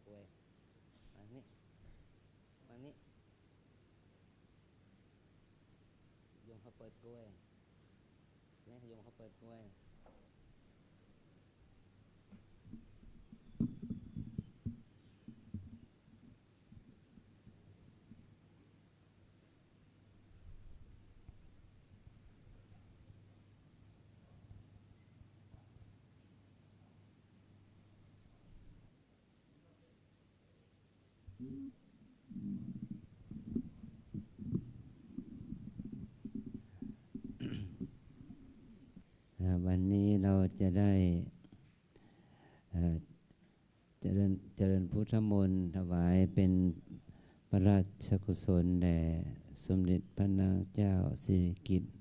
กล้วยมานี่มานี่โยมเขาเปิดกล้วยเนี่ยโยมเขาเปิดกล้วยวันนี้เราจะได้เจริญพุทธมนต์ถวายเป็นพระราชกุศลแด่สมเด็จพระนางเจ้าสิริกิติ์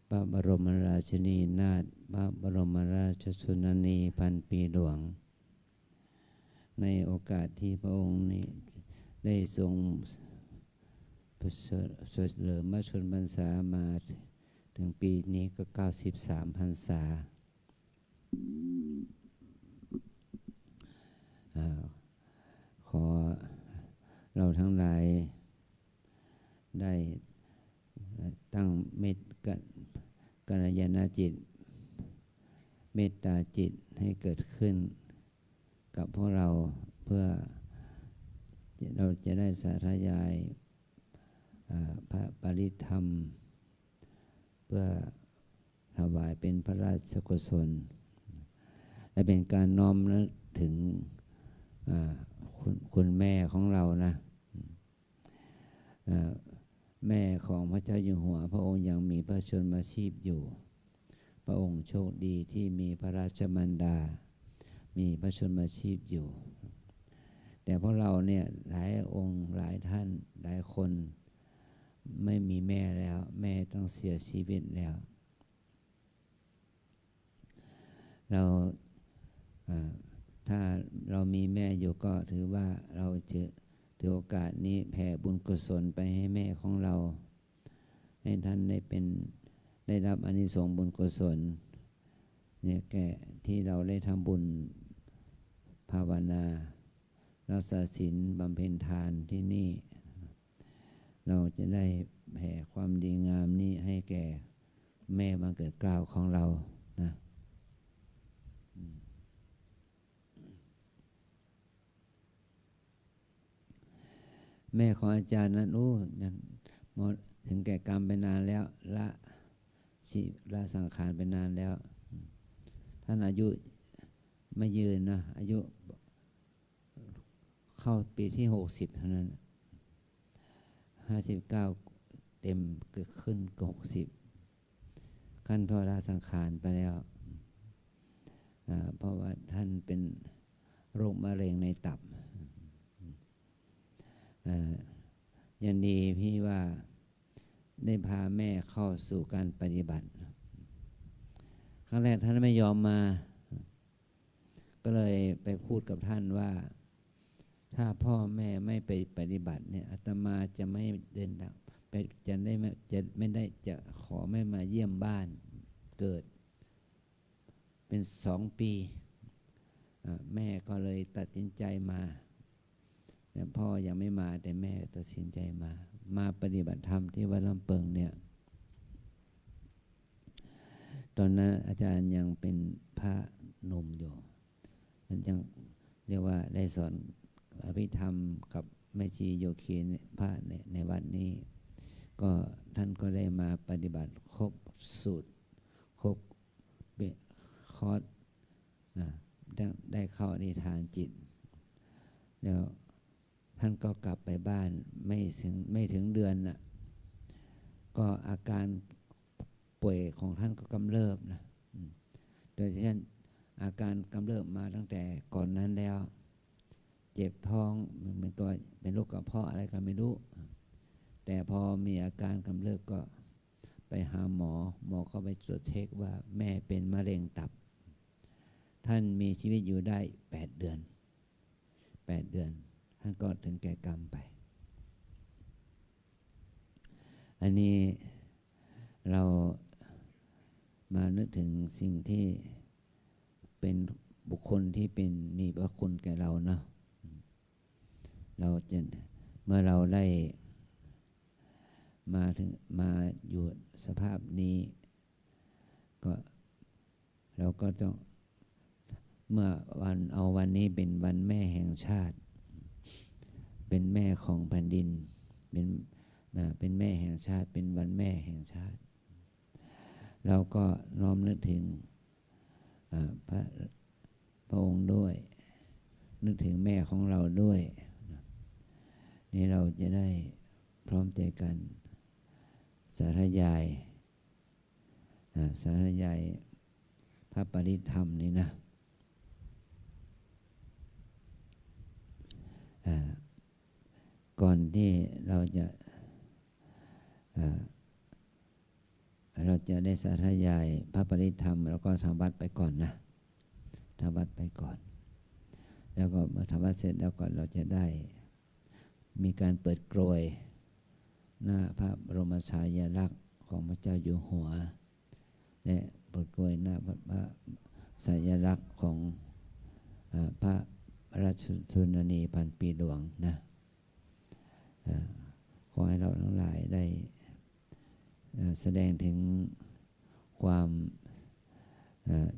พระบรมราชินีนาถพระบรมราชชนนีพันปีหลวงในโอกาสที่พระองค์นี้ได้ทรงเฉลิมพระชนมพรรษามาถึงปีนี้ก็93พรรษาขอเราทั้งหลายได้ตั้งเมตกัลยาณจิตเมตตาจิตให้เกิดขึ้นกับพวกเราเพื่อเราจะได้สาธยายพระปริธรรมเพื่อถวายเป็นพระราชกุศลและเป็นการน้อมนึกถึงคุณแม่ของเรานะแม่ของพระเจ้าอยู่หัวพระองค์ยังมีพระชนมาชีพอยู่พระองค์โชคดีที่มีพระราชมารดามีพระชนมาชีพอยู่แต่พวกเราเนี่ยหลายองค์หลายท่านหลายคนไม่มีแม่แล้วแม่ต้องเสียชีวิตแล้วเราถ้าเรามีแม่อยู่ก็ถือว่าเราจะถือโอกาสนี้แผ่บุญกุศลไปให้แม่ของเราให้ท่านได้รับอานิสงส์บุญกุศลเนี่ยแก่ที่เราได้ทำบุญภาวนารักษาศีลบำเพ็ญทานที่นี่เราจะได้แผ่ความดีงามนี้ให้แก่แม่บังเกิดเกล้าของเรานะแม่ของอาจารย์นั้นหมดถึงแก่กรรมไปนานแล้วละสังขารไปนานแล้วท่านอายุไม่ยืนนะอายุเข้าปีที่60เท่านั้น59เต็มเกิดขึ้น60ขั้นทอละสังขารไปแล้วเพราะว่าท่านเป็นโรคมะเร็งในตับยันดีพี่ว่าได้พาแม่เข้าสู่การปฏิบัติครั้งแรกท่านไม่ยอมมาก็เลยไปพูดกับท่านว่าถ้าพ่อแม่ไม่ไปปฏิบัติเนี่ยอาตมาจะไม่เดินทางไปจะไม่ได้จะขอไม่มาเยี่ยมบ้านเกิดเป็น2 ปีแม่ก็เลยตัดสินใจมาแต่พ่อยังไม่มาแต่แม่ตัดสินใจมาปฏิบัติธรรมที่วัดลำเปิงเนี่ยตอนนั้นอาจารย์ยังเป็นพระหนุ่มอยู่มันยังเรียกว่าได้สอนอภิธรรมกับแม่ชีโยคีพระในวัดนี้ก็ท่านก็ได้มาปฏิบัติครบสูตรครบคอร์สได้เข้าอธิษฐานจิตแล้วท่านก็กลับไปบ้านไม่ถึงเดือนน่ะก็อาการป่วยของท่านก็กำเริบนะโดยที่ท่านอาการกำเริบมาตั้งแต่ก่อนนั้นแล้วเจ็บท้องมันก็เป็นโรคกระเพาะอะไรก็ไม่รู้แต่พอมีอาการกำเริบก็ไปหาหมอก็ไปตรวจเช็คว่าแม่เป็นมะเร็งตับท่านมีชีวิตอยู่ได้8 เดือนท่านก็ถึงแก่กรรมไปอันนี้เรามานึกถึงสิ่งที่เป็นบุคคลที่มีพระคุณแก่เราเนาะ เราจะเมื่อเราได้มาอยู่สภาพนี้ก็เราก็ต้องเมื่อวันนี้เป็นวันแม่แห่งชาติเป็นแม่ของแผ่นดินเป็นแม่แห่งชาติเป็นวันแม่แห่งชาติเราก็น้อมนึกถึงพระองค์ด้วยนึกถึงแม่ของเราด้วยนี่เราจะได้พร้อมใจกันสาธยายพระปริธรรมนี่นะก่อนที่เราจะได้สาธยายพระปริธรรมแล้วก็ทำวัดไปก่อนนะทำวัดไปก่อนแล้วก็เมื่อทำวัดเสร็จแล้วก็เราจะได้มีการเปิดโกรยหน้าพระบรมฉายาลักษณ์ของพระเจ้าอยู่หัวและเปิดโกรยหน้าพระฉายาลักษณ์ของพระราชชนนีพันปีหลวงนะขอให้เราทั้งหลายได้แสดงถึงความ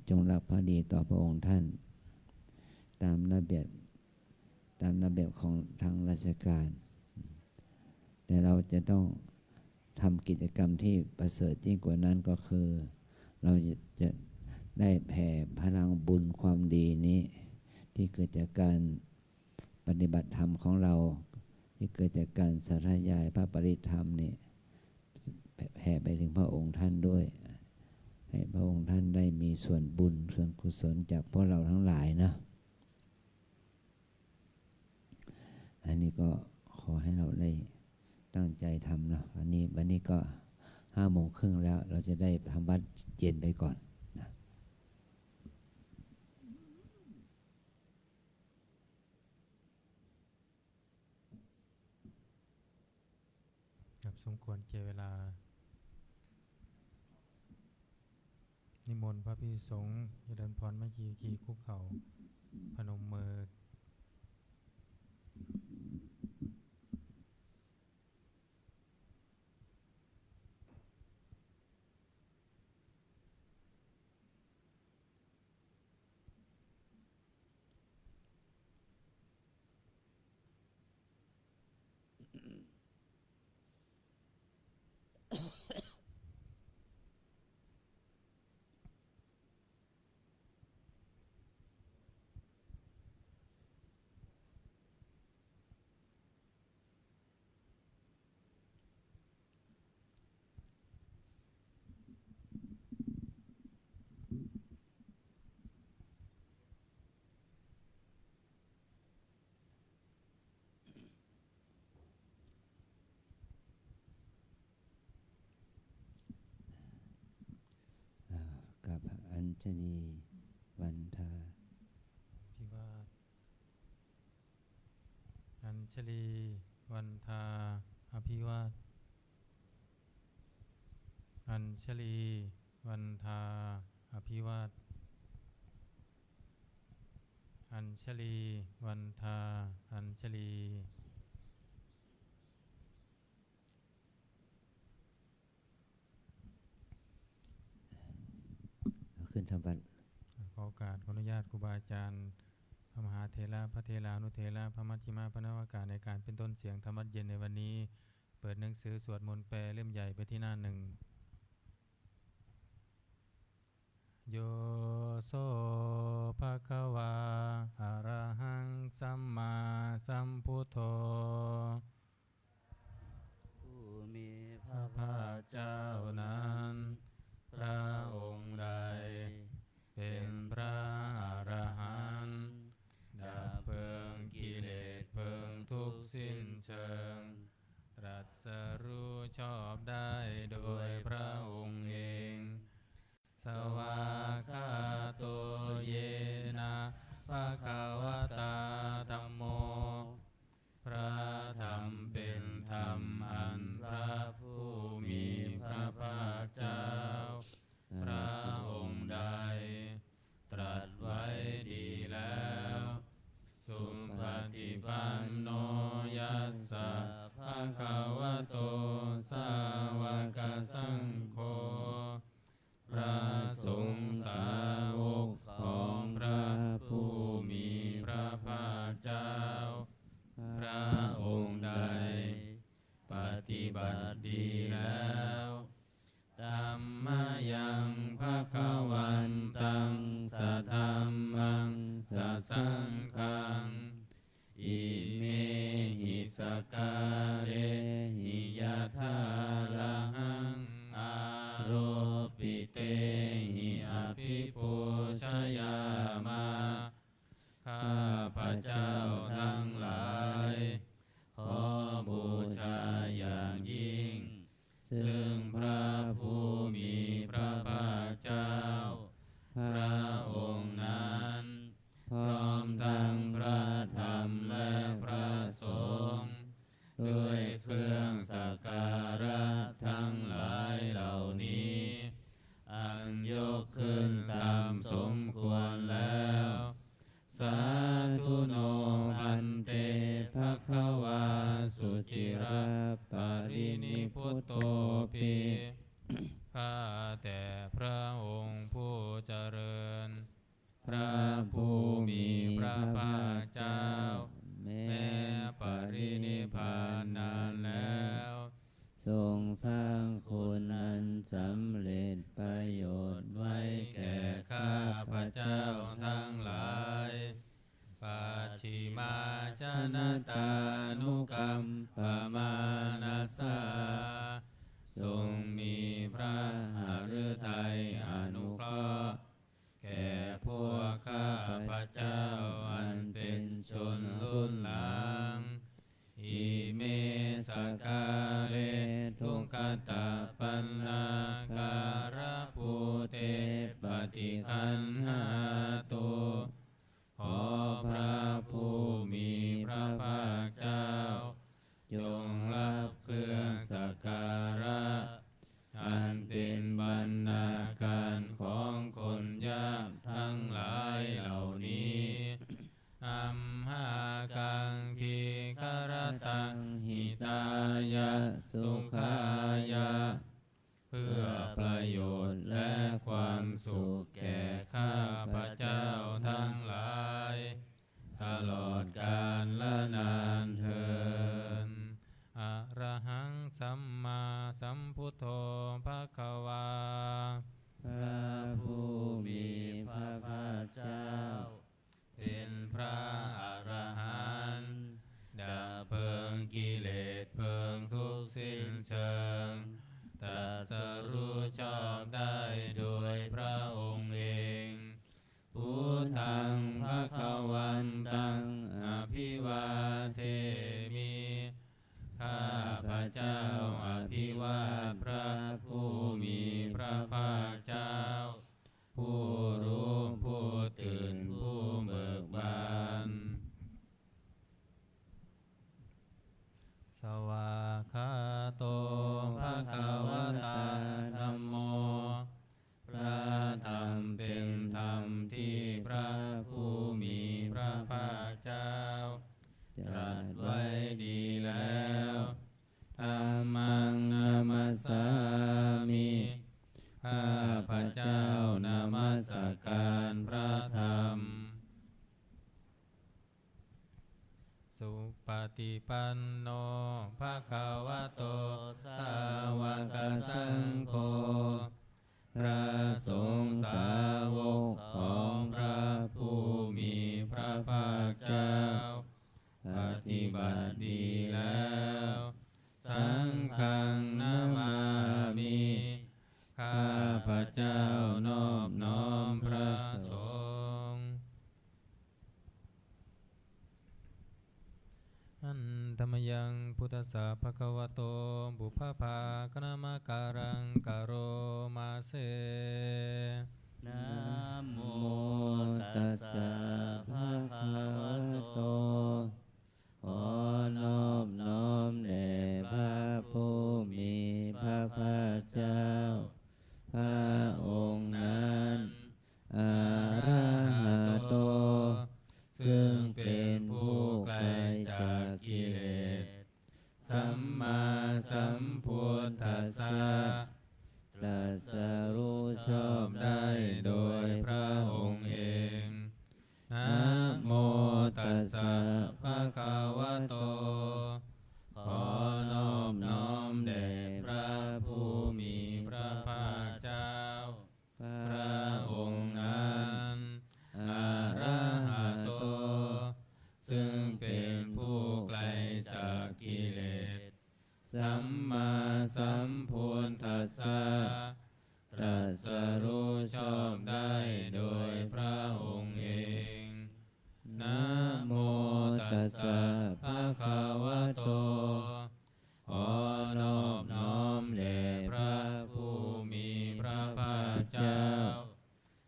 จงรักภักดีต่อพระองค์ท่านตามระเบียบของทางราชการแต่เราจะต้องทำกิจกรรมที่ประเสริฐยิ่งกว่านั้นก็คือเราจะได้แผ่พลังบุญความดีนี้ที่เกิดจากการปฏิบัติธรรมของเราที่เกิดจากการสาธยายพระปริธรรมนี่แผ่ไปถึงพระองค์ท่านด้วยให้พระองค์ท่านได้มีส่วนบุญส่วนกุศลจากพวกเราทั้งหลายนะอันนี้ก็ขอให้เราได้ตั้งใจทำนะวันนี้ก็5:30แล้วเราจะได้ทำวัดเย็นไปก่อนนะครับสมควรเก็บเวลานิมนต์พระภิกษุสงฆ์เจริญพรไม่กี่คุกเข่าพนมมือกับอัญชลีวันทาพิวาทอัญชลีวันทาอภิวาทอัญชลีวันทาอภิวาทอัญชลีวันทาอัญชลีขึ้นทำวัดขอโอกาสขออนุญาตครูบาอาจารย์พระมหาเถระพระเถรานุเถระพระมัชฌิมาพระนวากาในการเป็นต้นเสียงธรรมะเย็นในวันนี้เปิดหนังสือสวดมนต์แปลเล่มใหญ่ไปที่หน้า 1โยโสภะคะวาอะระหังสัมมาสัมพุทโธผู้มีพระภาคเจ้านั้นพระองค์ใดเป็นพระอรหันต์ดับเพลิงกิเลสเพลิงทุกข์สิ้นเชิงตรัสรู้ชอบได้โดยพระองค์เองสวากขา มายังภะคะวันตังสัทธัมมังสัสสังฆังอิเมหิสกกาเรหิยะถาระหังอาโรปิเตหิอภิปูชยามาข้าพระเจ้าทั้งหลายขอบูชาอย่างยิ่งซึ่งพระผู้มีพระภาคเจ้าพระองค์นั้นพร้อมทั้งพระธรรมและพระสงฆ์ด้วยเครื่องสักการะทั้งหลายเหล่านี้อันยกขึ้นตามสมควรแล้วสาธุโนพันเตภควาสุจิระปรินิพพุตโตปิข้าแต่พระองค์ผู้เจริญพระผู้มีพระภาคเจ้าแม้ปรินิพพานนานแล้วทรงสร้างคุณอันสำเร็จประโยชน์ไว้แก่ข้าพระเจ้าทั้งหลายปัจฉิมาชนะตานุกรรมปมานาสาทรงมีพระหฤทัยอนุเคราะห์แก่พวกข้าพระเจ้าอันเป็นชนรุ่นหลังอิเมสกาเรทุกขตาปันนาการะภูเตปฏิคันหาตุขอพระผู้มีพระภาคเจ้าจงรับเครื่องสักการะอันเป็นบรรณาการของคนยากทั้งหลายเหล่านี้อัมหากังคีคารตังหิตายะสุขายะเพื่อประโยชน์และความสุขแก่ข้าพระเจ้าทั้งหลายตลอดกาลและนานเทอญอะระหังสัมมาสัมพุทโธภควาพระผู้มีพระภาคเจ้าเป็นพระอรหันต์ดับเพลิงกิเลสเพลิงทุกข์สิ้นเชิงตรัสรู้ชอบได้โดยพระองค์เองพุทธังภควันตังอภิวาเทมิข้าพระเจ้าอภิวาทพระผู้มีพระภาคเจ้าผู้รู้ผู้ตื่นผู้เบิกบานสวากขาโตภควตาธัมโมพระธรรมเป็นธรรมที่พระผู้มีพระภาคเจ้าตรัสไว้ดีแล้วธัมมังนามัสสามิข้าพระเจ้านามัสการพระธรรมสุปฏิปันโนภควโตสาวกสังโฆพระสงฆ์สาวกของพระผู้มีพระภาคเจ้าปฏิบัติดีแล้วสังฆังนามามิข้าพระเจ้านอบน้อมพระสงฆ์อันธรรมยังพุทธัสสะภะคะวะโตบุพพาคณมการังกโรมาเสนะโมตัสสะภะคะวะโตขอนอบน้อมแด่พระผู้มีพระภาคเจ้าพระองค์นั้นอะระหะโตซึ่งเป็นผู้ไกลจากกิเลสสัมมาสัมพุทธัสสะตรัสรู้ชอบได้โดยพระองค์เองนะโมตัสสะภะคะวะโตขอนอบน้อมแด่พระผู้มีพระภาคเจ้า ตรัสรู้ชอบได้โดยพระองค์เองนะโมตัสสะภะคะวะโตขอนอบน้อมแด่พระผู้มีพระภาคเจ้า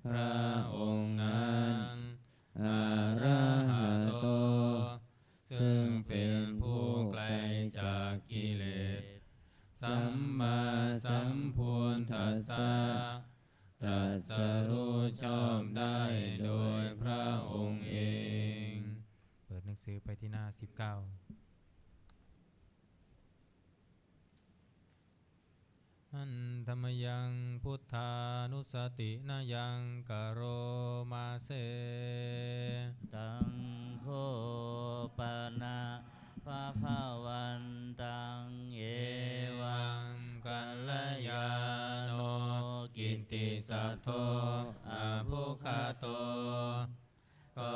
พระองค์นั้นอะระหะโตซึ่งเป็นผู้ไกลจากกิเลสสัมมาสัมพุทธัสสะตรัสรู้ชอบได้โดยพระองค์เองเปิดหนังสือไปที่หน้า19อันธรรมยังพุทธานุสตินายังกโรมาเสตังโฆปนะภะคะวันตังเอวังกัลยาโนกิตติสัทโธอะภุคโตก็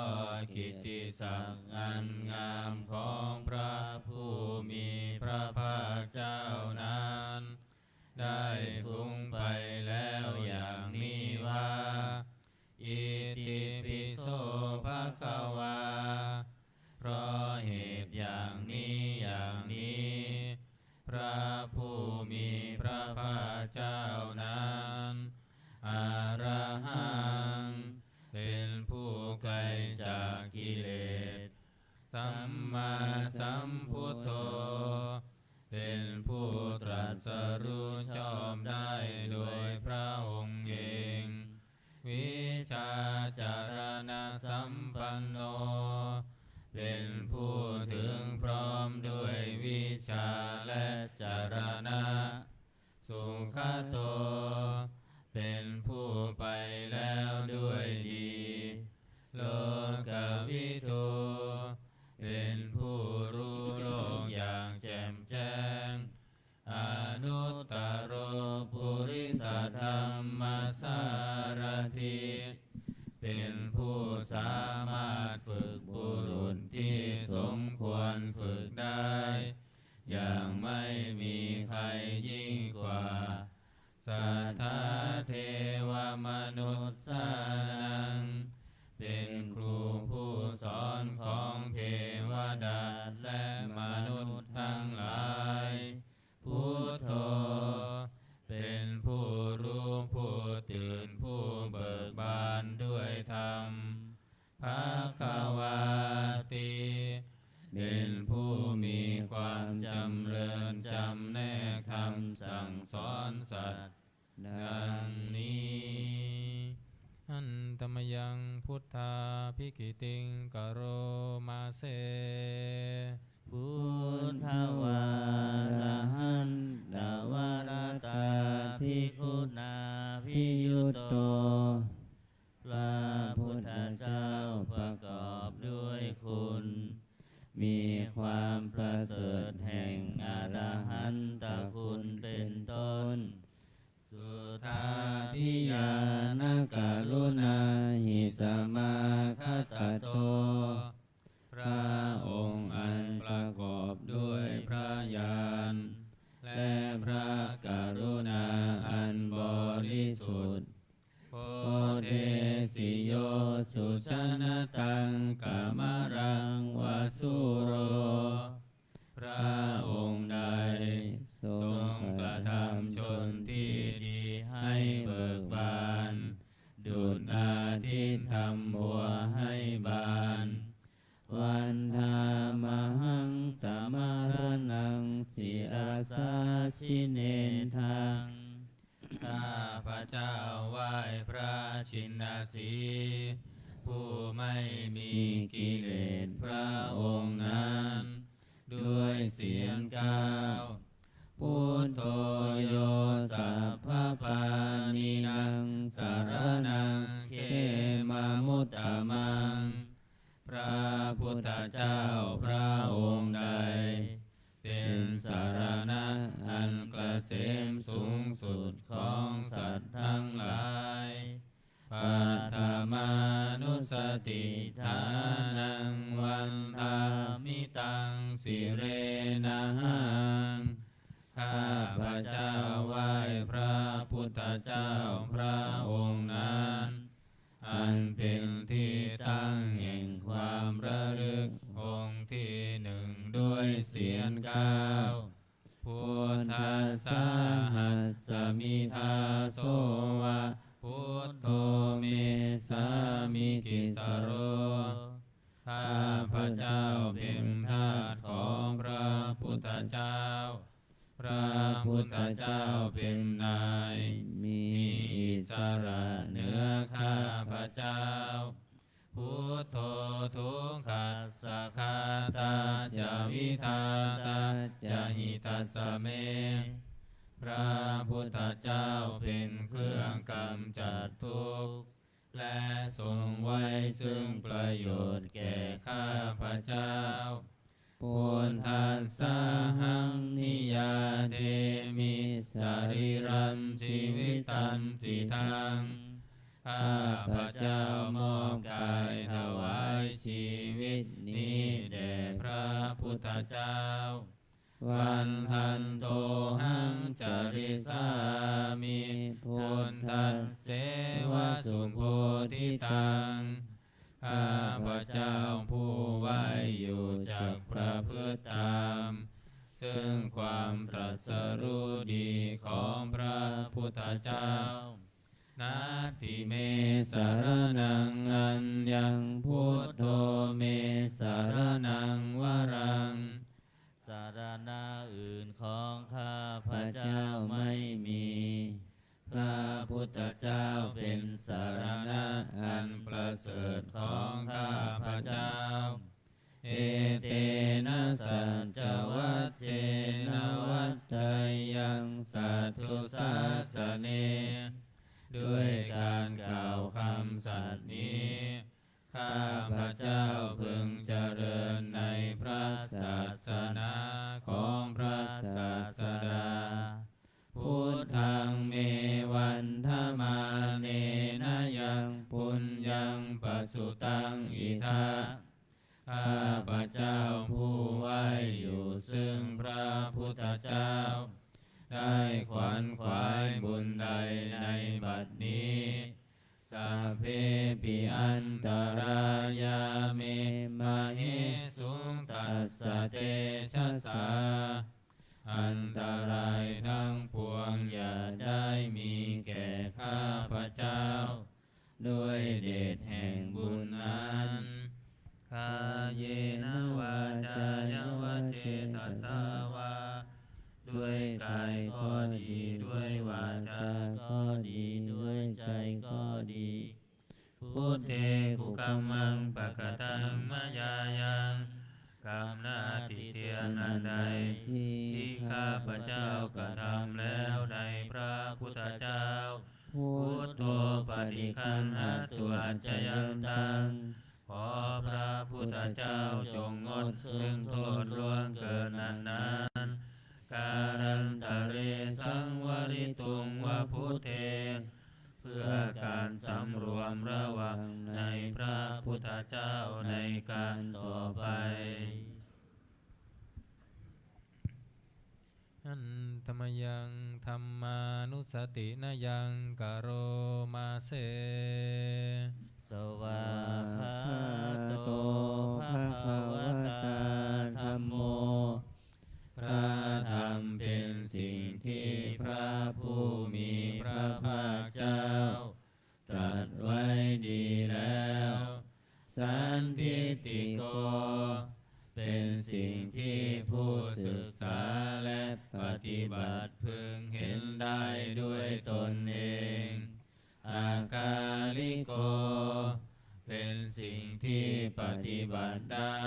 กิตติศักดิ์อันงามของพระผู้มีพระภาคเจ้านั้นได้ฟุ้งไปแล้วอย่างนี้ว่าอิติปิโสภะคะวาเพราะเหตุอย่างนี้อย่างนี้พระผู้มีพระภาคเจ้านั้นอรหังเป็นผู้ไกลจากกิเลสสัมมาสัมพุทโธเป็นผู้ตรัสรู้ชอบได้โดยพระองค์เองวิชาจารณสัมปันโนเป็นผู้ถึงพร้อมด้วยวิชาและจารณะสุขโตเป็นผู้ไปแล้วด้วยดีโลกวิทูเป็นผู้รู้โลกอย่างแจ่มแจ้งอนุตตโรปุริสธรรมสารถิเป็นผู้สามารถฝึกบุรุษที่สมควรฝึกได้อย่างไม่มีใครยิ่งกว่าสัทธาเทวมนุษย์สานังเป็นครูผู้สอนของเทวดาและมนุษย์ทั้งหลายพุทโธเป็นผู้รู้ผู้ตื่นผู้เบิกบานด้วยธรรมภควาติเป็นผู้มีความจำเริญจำแนกธรรมสั่งสอนสัตว์ดังนี้อันธรรมยังพุทธาภิกิติงกโรมาเสพุทธวาระหันตวรตาภิกขุนาภิยุตโตพระพุทธเจ้าประกอบด้วยคุณมีความประเสริฐแห่งอรหันตคุณเป็นต้นสุทาทิยานกรุณาหิสมาคตโตพระองค์อันประกอบด้วยพระญาณและพระกรุณาอันบริสุทธิ์โพเทสิโยสุชนตังกามรังวสุโรพระองค์ใดทรงกระทำชนที่ดีให้เบิกบานดุจอาทิตย์ทำบัวให้บานวันธามหังตมารนังสิรสาชิเนนทังข้าพระเจ้าไหว้พระชินสีห์ผู้ไม่มีกิเลสพระองค์นั้นด้วยเสียงกล่าวพุทโธโยสัพพปานินังสารนังเขมามุตตมังพระพุทธเจ้าพระองค์ใดเป็นสารณะอันเกษมสูงสุดของสัตว์ทั้งหลายปัฏฐามานุสติฐานังวันธามิตังสิเรนะหังข้าพระเจ้าไหว้พระพุท ทธเจ้าพระองค์นั้นอันเป็นที่ตั้งแห่งความระลึกองค์ที่หนึ่งด้วยเสียงก้าวพุทธัสสะหัสสมิทาโสวะพุทโธเมสามิกิสโรข้าพระเจ้าเป็นทาสของพระพุทธเจ้าพระพุทธเจ้าเป็นนายมีอิสระเหนือข้าพระเจ้าพุทโธทุกขัสสะคาตาจะวิทาตาจะหิตัสสะเมพระพุทธเจ้าเป็นเครื่องกำจัดทุกข์และทรงไว้ซึ่งประโยชน์แก่ข้าพระเจ้าพุทธัสสะหังนิยาเทมิสรีรัมชีวิตันติทังข้าพระเจ้ามอบกายถวายชีวิตนี้แด่พระพุทธเจ้าวันทันโตหังจริสามิพุทธัสเสวะสุโพธิตังข้าพระเจ้าผู้ไว้อยู่จากประพฤติตามซึ่งความตรัสรู้ดีของพระพุทธเจ้านาทิเมสารนังอัญญังพุทโธเมสารนังวรังสารณะอื่นของข้าพระเจ้าไม่มีพระพุทธเจ้าเป็นสารณะอันประเสริฐของข้าพระเจ้าเอเตนะสัจจวัชเชนะวัตถยังสัทธุสาสเนด้วยการกล่าวคำสัตย์นี้ข้าพระเจ้าพึงเจริญในพระศาสนาของพระศาสดาพุทธังเมวันธมาเนนะยังปุญญังปสุตังอิทาข้าพระเจ้าผู้ไว้อยู่ซึ่งพระพุทธเจ้าได้ขวนขวายบุญใดในบัดนี้สัพเพปิอันตรายาเมมาเหสุงตัสสะเตชะสาอันตรายทั้งปวงอย่าได้มีแก่ข้าพระเจ้าด้วยเดชแห่งบุญนั้นกาเยนะวาจายวะเจตสาวาด้วยกายก็ดีด้วยวาจาก็ดีด้วยใจก็ดีพุทเทกุกัมมังปะกตังมายายังกรรมหน้าที่เทียนอันใดที่ข้าพระเจ้ากระทำแล้วในพระพุทธเจ้าพุทโธปฏิคันหตุอัจจยันตังขอพระพุทธเจ้าจงงดซึ่งโทษล่วงเกินนั้นการันตะเรสังวริตุงวะพุทเทเพื่อการสำรวมระวังในพระพุทธเจ้าในการต่อไปอันธรรมยังธรรมานุสตินะยังกโรมาเสสวาคาโตภะคะวะตาธัมโมพระธรรมเป็นสิ่งที่พระผู้มีพระภาคเจ้าตรัสไว้ดีแล้วสันทิฏฐิโกเป็นสิ่งที่ผู้ศึกษาและปฏิบัติพึงเห็นได้ด้วยตนเองอากาลิโกเป็นสิ่งที่ปฏิบัติได้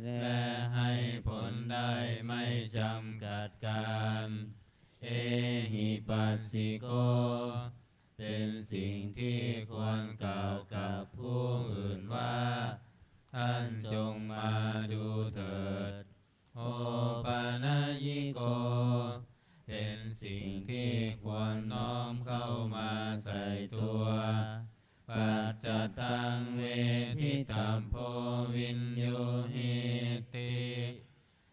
และให้ผลได้ไม่จำกัดการเอหิปัสสิโกเป็นสิ่งที่ควรกล่าวกับผู้อื่นว่าท่านจงมาดูเถิดโอปานายิโกเป็นสิ่งที่ควรน้อมเข้ามาใส่ตัวปัจจตังเวทิตัมโพวินโยหิติ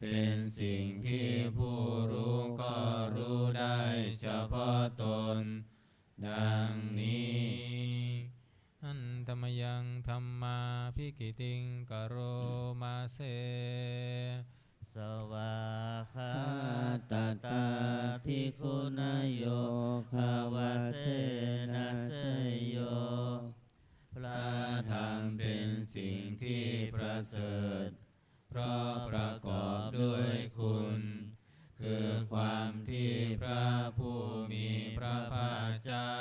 เป็นสิ่งที่ผู้รู้ก็รู้ได้เฉพาะตน ดังนี้อันตมยังธัมมาภิกิติงกโรมาเส สวาคาตตาทิคุณโยคาวาเสนาเสยโยพระธรรมเป็นสิ่งที่ประเสริฐเพราะประกอบด้วยคุณคือความที่พระผู้มีพระภาคเจ้า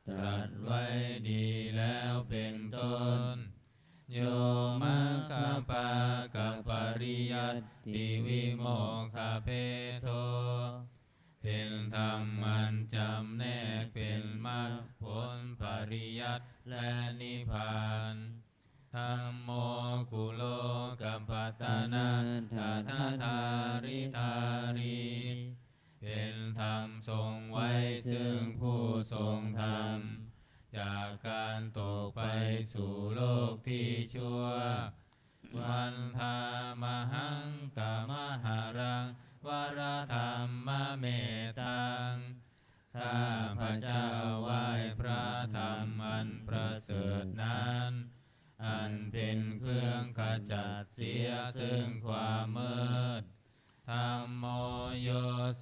ตรัสไว้ดีแล้วเป็นต้นโยมัคคปากัปปริยัตติวิโมกขเพโทเป็นธรรมมันจำแนกเป็นมรรคผลปริยัติและนิพพานธัมโมกุโลกัปปตานันทาทาริธารีเป็นธรรมทรงไว้ซึ่งผู้ทรงธรรมจากการตกไปสู่โลกที่ชั่ววันธามหังกามหารังวรธรรมเมตังข้าพระเจ้าไหว้พระธรรมอันประเสริฐนั้นอันเป็นเครื่องขจัดเสียซึ่งความมืดธัมโมโย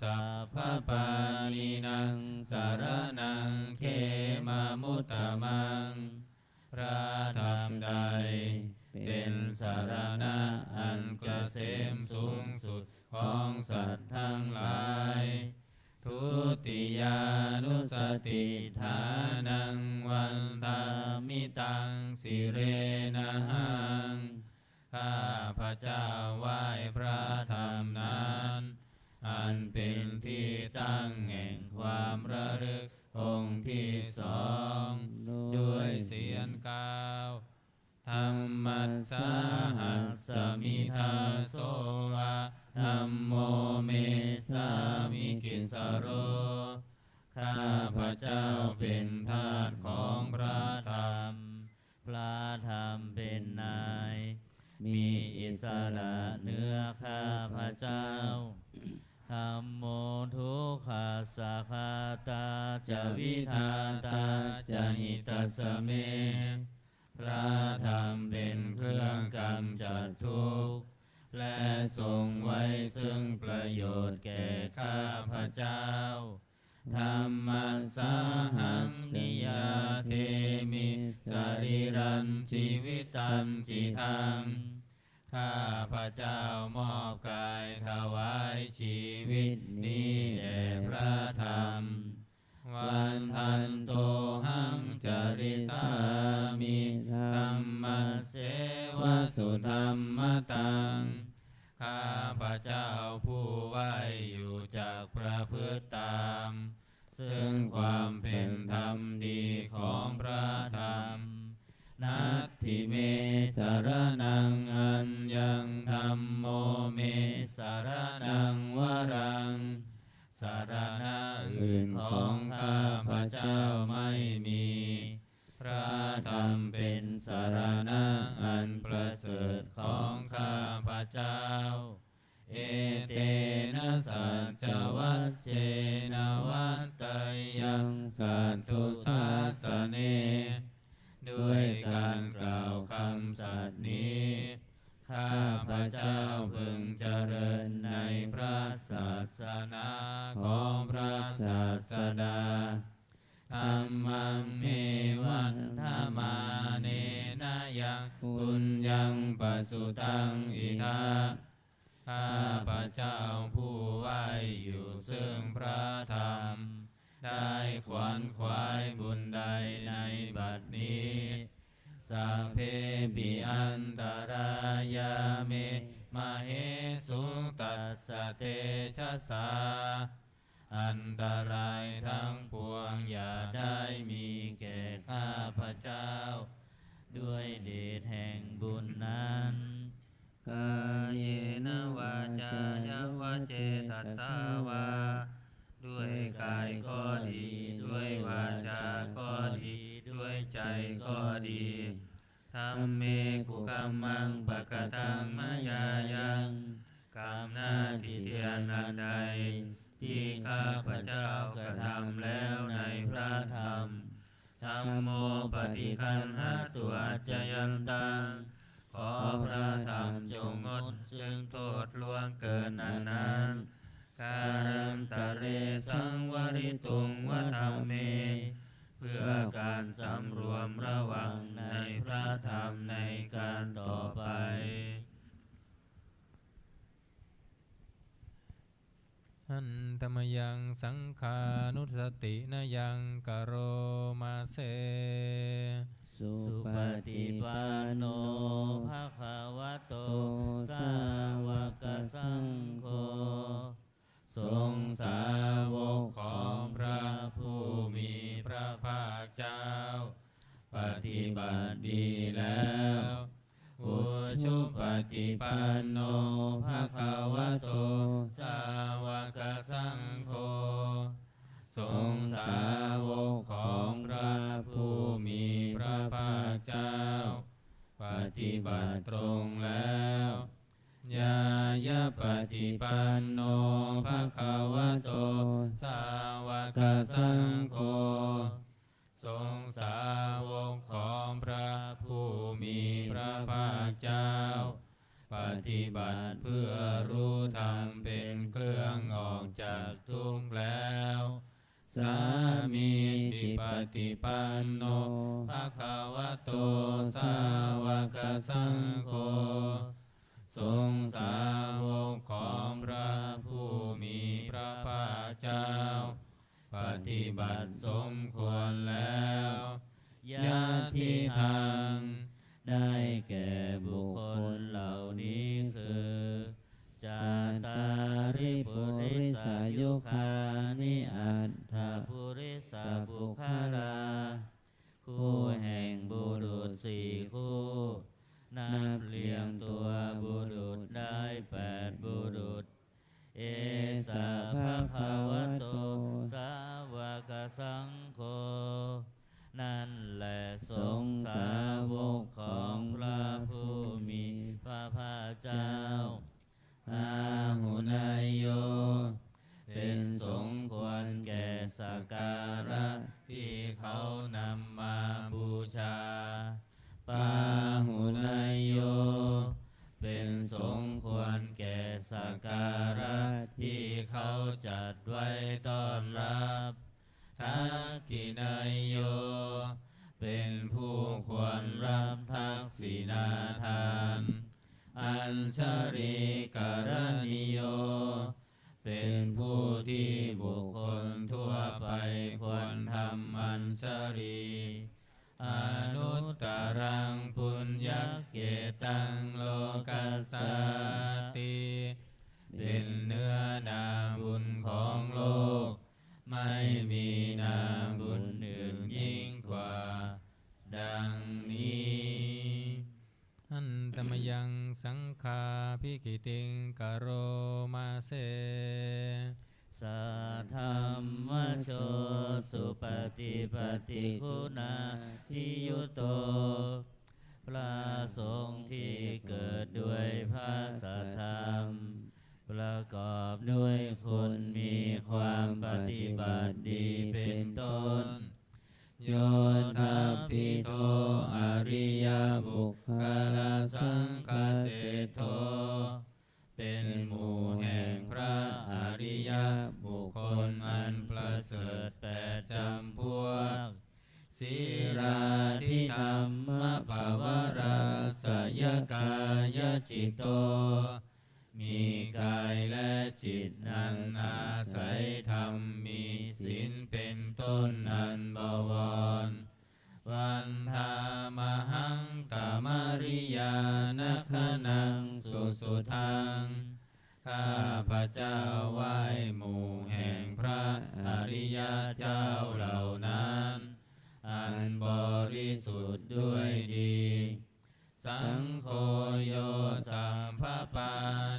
สัพพปานินังสารนังเขมามุตตมังพระธรรมใดเป็นสารณะอันเกษมสูงสุดของสัตว์ทั้งหลายทุติยานุสติฐานังวันธามิตังสิเรนะหังข้าพระเจ้าไหว้พระธรรมนั้นอันเป็นที่ตั้งแห่งความระลึกองค์ที่สองด้วยเสียงกล่าวธัมมัสสาหัสสมิทาโสอะธัมโมเมสามิกิสโรข้าพระเจ้าเป็นทาสของพระธรรมพระธรรมเป็นนายมีอิสระเหนือข้าพระเจ้าธัมโมทุกขัสสะคาตาจะวิทาตาจะหิตาสเมพระธรรมเป็นเครื่องกำจัดทุกข์และทรงไว้ซึ่งประโยชน์แก่ข้าพระเจ้าธัมมัสสาหังนิยาเทมิสรีรันชีวิตันจิตังข้าพระเจ้ามอบกายถวายชีวิตนี้แด่พระธรรมวันทันโตหังจริสามิธัมมัสเสวสุธัมมตังข้าพระเจ้าผู้ไหวอยู่จากประพฤติตามซึ่งความเป็นธรรมดีของพระธรรมนัตถิเมสารนังอัญญังธัมโมเมสารนังวรังสารณะอื่นของข้าพระเจ้าไม่มีพระธรรมเป็นสารณะอันประเสริฐของข้าพระเจ้าเอเตนะสัจจวัชเชนะวัตตยังสัตตุสาสเนด้วยการกล่าวคำสัตย์นี้ข้าพระเจ้าพึงเจริญในพระศาสนาของพระศาสดาธัมมังเมวันธรรมาเนนะยังปุญญังปสุตังอิทาข้าพระเจ้าผู้ไหวอยู่ซึ่งพระธรรมได้ขวนขวายบุญใดในบัดนี้สัพเพปิอันตรายาเมมเหสุตัสสะเตชะสาอันตรายทั้งปวงอย่าได้มีแก่ข้าพระเจ้าด้วยเดชแห่งบุญนั้นกายเนวาจายวะเจตัสสาวาด้วยกายก็ดีด้วยวาจาก็ดีด้วยใจก็ดีธัมเมกุกัมมังปะกตังมายายังกรรมหน้าที่เทียนอันใดที่ข้าพระเจ้ากระทำแล้วในพระธ คันหาตัวจยันตังขอพระธรรมจงงดซึ่งโทษล่วงเกินอันนั้นการันตะเรสังวริตุงวธรรมเมเพื่อการสำรวมระวังในพระธรรมในการต่อไปอันตมยังสังขานุสตินยังกโรมาเสสุสุปฏิปันโนภะคะวะโตสาวกสังโฆทรงสาวกของพระผู้มีพระภาคเจ้าปฏิบัติดีแล้วอุชุปฏิปันโนภะคะวะโตสาวกสังโฆทรงสาวกของพระผู้มีพระภาคเจ้าปฏิบัติตรงแล้วญายะปฏิปันโนภะคะวะโตสาวกสังโฆทรงสาวกของพระผู้มีพระภาคเจ้าปฏิบัติเพื่อรู้ธรรมเป็นเครื่องออกจากทุกข์แล้วสามีจิปฏิปันโนภะคะวะโตสาวกสังโฆทรงสาวกของพระผู้มีพระภาคเจ้าปฏิบัติสมควรแล้วญาติทางได้แก่บุคคลเหล่านี้คือจาตาริปุริสายุคานิอัตถปุริสาบุคลาคู่แห่งบุรุษสี่คู่นับเรียงตัวบุรุษได้8บุรุษเอสะภะคะวะโตสาวกสังโฆนั่นแหละสงฆ์สาวกของพระผู้มีพระภาคเจ้าอาหุนายโยเป็นสมควรแก่สักการะที่เขานำมาบูชาปาหุนายโยเป็นสมควรแก่สักการะที่เขาจัดไว้ต้อนรับทักขินายโยเป็นผู้ควรรับทักษิณาทานอัญชริกรณิโยเป็นผู้ที่บุคคลทั่วไปควรทำอัญชรีอนุตตรังปุญญเกตังโลกัสสติเป็นเนื้อนาบุญของโลกไม่มีนาบุญอื่นยิ่งกว่าดังนี้อันตมยังสังฆาภิกิติงกโรมาเสสัทธัมมโชสุปฏิปฏิคุณาทิยุโตพระสงฆ์ที่เกิดด้วยพระสัทธรรมประกอบด้วยคุณมีความปฏิบัติดีเป็นต้นโยทัพพิโทอริยบุคคลสังฆเสโทเป็นหมู่แห่งพระอริยบุคคลอันประเสริฐ8จำพวกศีราธิธรรมภาวราสยกายจิตโตมีกายและจิตนั้นอาศัยธรรมมีศีลเป็นต้นอันบวรวันธามหังกามริยานัคนังสุทังข้าพระเจ้าไหว้หมู่แห่งพระอริยเจ้าเหล่านั้นอันบริสุทธิ์ด้วยดีสังโฆโยสัมภปา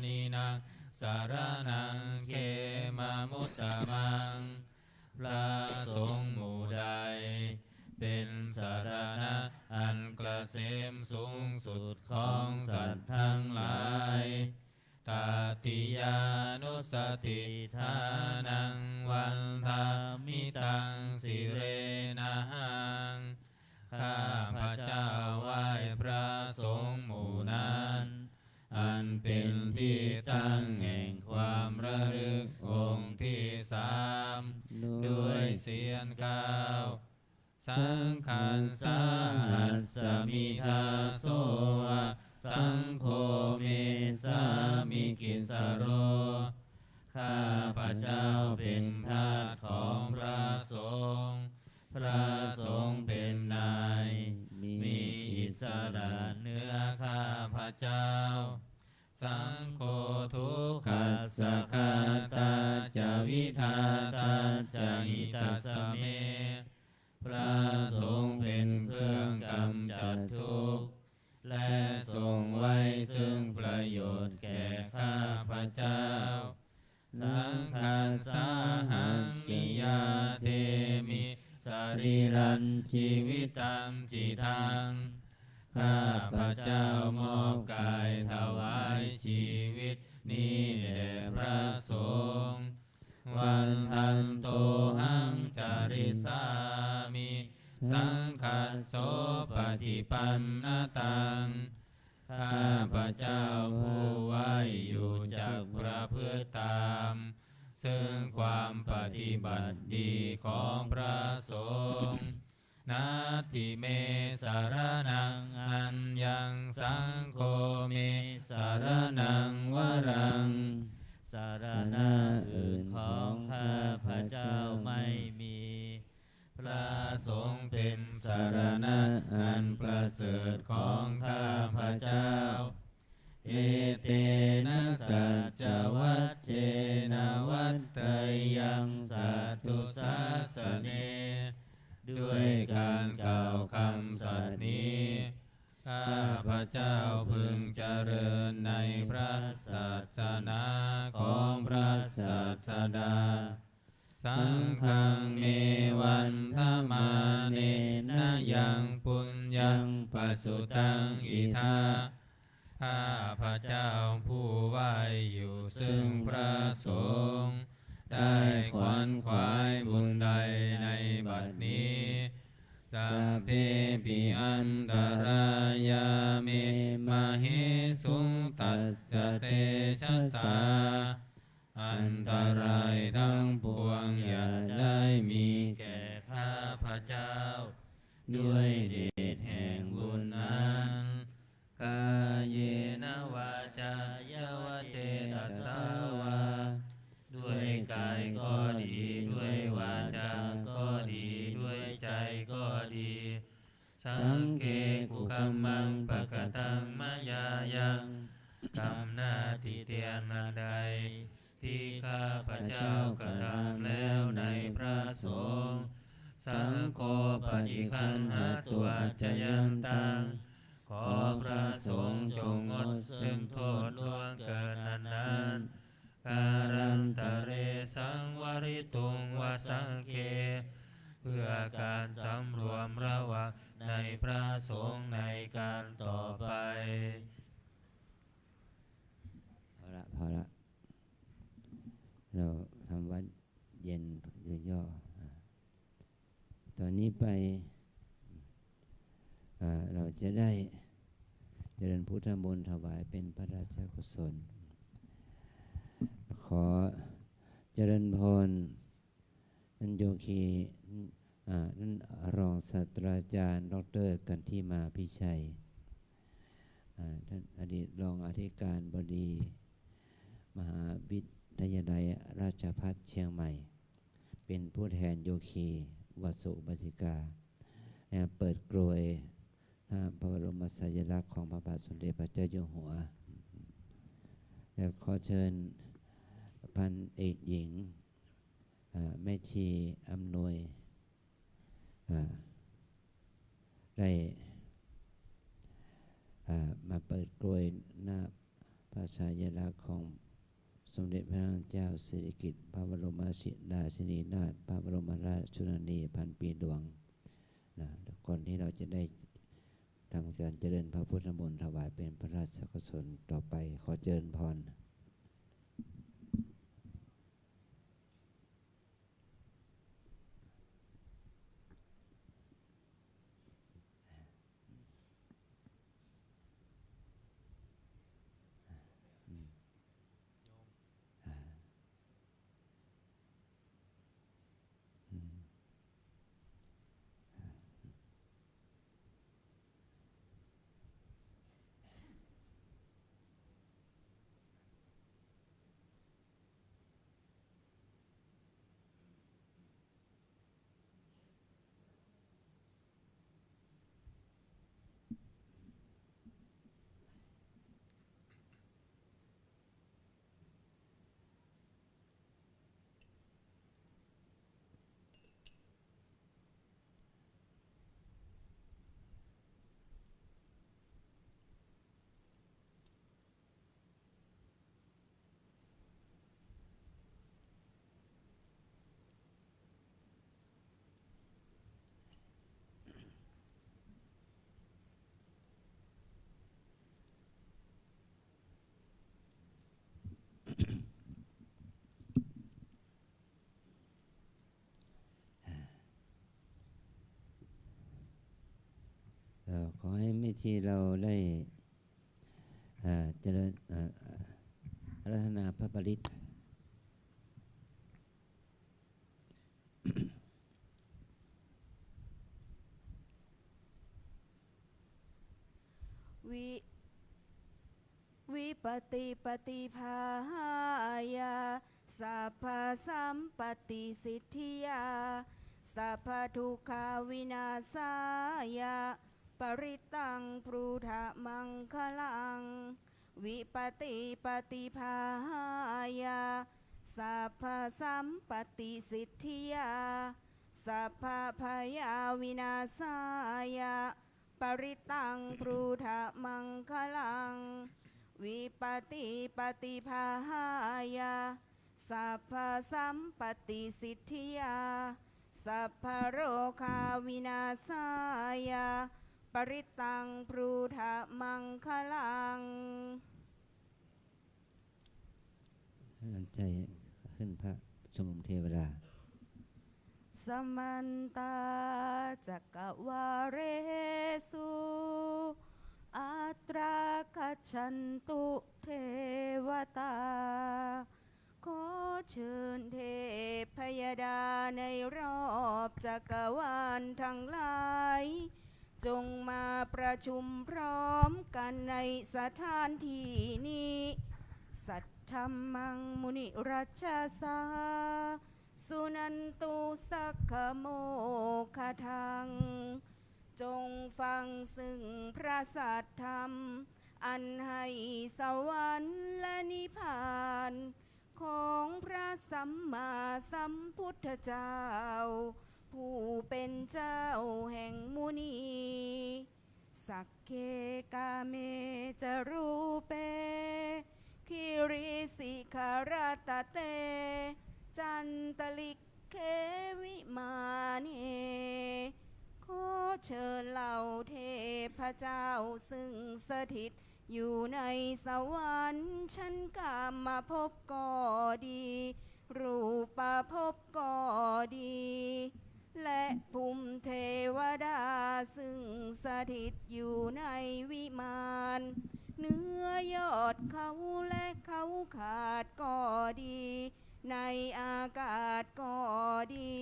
นินังสารนังเขมามุตตมังพระสงฆ์หมู่ใดเป็นสารณะอันเกษมสูงสุดของสัตว์ทั้งหลายตติยานุสติทานังวันธามิตังสิเรนะหังข้า สังฆัสสาหัสสมิทาโสสังโฆเมสามิกิสโรข้าพระเจ้าเป็นทาสของพระสงฆ์พระสงฆ์เป็นนายมีอิสระเหนือข้าพระเจ้าสังโฆทุกขัสสะคาตาจาวิทาตาจาหิตัสสะเมพระสงฆ์เป็นเครื่องกำจัดทุกข์และทรงไว้ซึ่งประโยชน์แก่ข้าพระเจ้าสังฆัสสาหังกิยาเทมิสรีรันชีวิตังจิตังข้าพระเจ้ามอบกายถวายชีวิตนี้แด่พระสงฆ์วันทันโตหังจาริสามิสังฆัสโสปฏิปันนตังข้าพระเจ้าผู้ไว้อยู่จักประพฤติตามซึ่งความปฏิบัติดีของพระสงฆ์นาทิเมสารนังอัญญังสังโฆเมสารนังวรังสารณะอื่นของข้าพระเจ้าไม่มีพระสงฆ์เป็นสารณะอันประเสริฐของข้าพระเจ้าเอเตนะสัจจวัชเชนะวัตเตยังสัตตุสัสสเนด้วยการกล่าวคำสัตย์นี้ข้าพระเจ้าพึงเจริญในพระศาสนาของพระศาสดาสังฆังเมวันธมาเนนะยังปุญญังปัสสุตังอิทาข้าพระเจ้าผู้ไหวอยู่ซึ่งพระสงฆ์ได้ขวนขวายบุญใดในบัดนี้สัพเพปิอันตรายาเมมเหสุงตัสสะเตชะสาอันตรายทั้งปวงอย่าได้มีแก่ข้าพระเจ้าด้วยเดชแห่งบุญนั้นกายเยนะวาจายาวเจตสาวาด้วยกายก็ดีด้วยวาจาก็ดีด้วยใจก็ดีสังเกกุกัมมังปะกตังมายายังกรรมหน้าที่เตียนนาใดที่ข้าพระเจ้ากระทำแล้วในพระสงฆ์สังโฆปฏิคันหาตัวจยันตังขอพระสงฆ์จงงดซึ่งโทษล่วงเกินนั้นการันตะเรสังวริตุงวสังเกเพื่อการสำรวมระวังในพระสงฆ์ในการต่อไปพอละเราทำวัดเย็นย่อๆตอนนี้ไปเราจะได้เจริญพุทธมนต์ถวายเป็นพระราชกุศลขอเจริญพรท่านโยคีท่านรองศาสตราจารย์ดร.กันทิมาพิชัยท่านอดีตรองอธิการบดีมหาวิทยาลัยราชภัฏเชียงใหม่เป็นผู้แทนโยคีวสุบาสิกาเปิดกรวยพระบรมฉายาลักษณ์ของพระบาทสมเด็จพระเจ้าอยู่หัวและขอเชิญพันเอกหญิงแม่ชีอำนวยได้มาเปิดกรวยหน้าพระฉายาลักษณ์ของสมเด็จพระนางเจ้าสิริกิติ์พระบรมราชินีนาถพระบรมราชชนนีพันปีหลวงก่อนที่เราจะได้ทำการเจริญพระพุทธมนต์ถวายเป็นพระราชกุศลต่อไปขอเจริญพร ขอให้แม่ชีเราได้เจริญอาราธนาพระปริตรวิปติปฏิภาหายาสัพพสัมปติสิทธิยาสัพพทุกขาวินาศายาปริตังปรูธะมังคลังวิปติปฏิภาหายาสัพพสัมปติสิทธิยาสัพพพยาวินาศายาปริตังปรูธะมังคลังวิปติปฏิภาหายาสัพพสัมปติสิทธิยาสัพพโรคาวินาศายาปริตังปรูธะมังคลังตั้งใจขึ้นพระชมรมเทวดาสมันตาจักรวาเรสุอัตราคัจฉันตุเทวตาขอเชิญเทพยดาในรอบจักรวาลทั้งหลายจงมาประชุมพร้อมกันในสถานที่นี้สัทธัมมังมุนิรัชสาสุนันตุสักขโมคทังจงฟังซึ่งพระสัทธรรมอันให้สวรรค์และนิพพานของพระสัมมาสัมพุทธเจ้าผู้เป็นเจ้าแห่งมุนีสักเคกาเมจรูเปคิริสิขารตเตจันตลิกเควิมาเนขอเชิญเหล่าเทพเจ้าซึ่งสถิตอยู่ในสวรรค์ชั้นกามภพก็ดีรูปภพก็ดีและภูมิเทวดาซึ่งสถิตอยู่ในวิมานเนื้อยอดเขาและเขาขาดก็ดีในอากาศก็ดี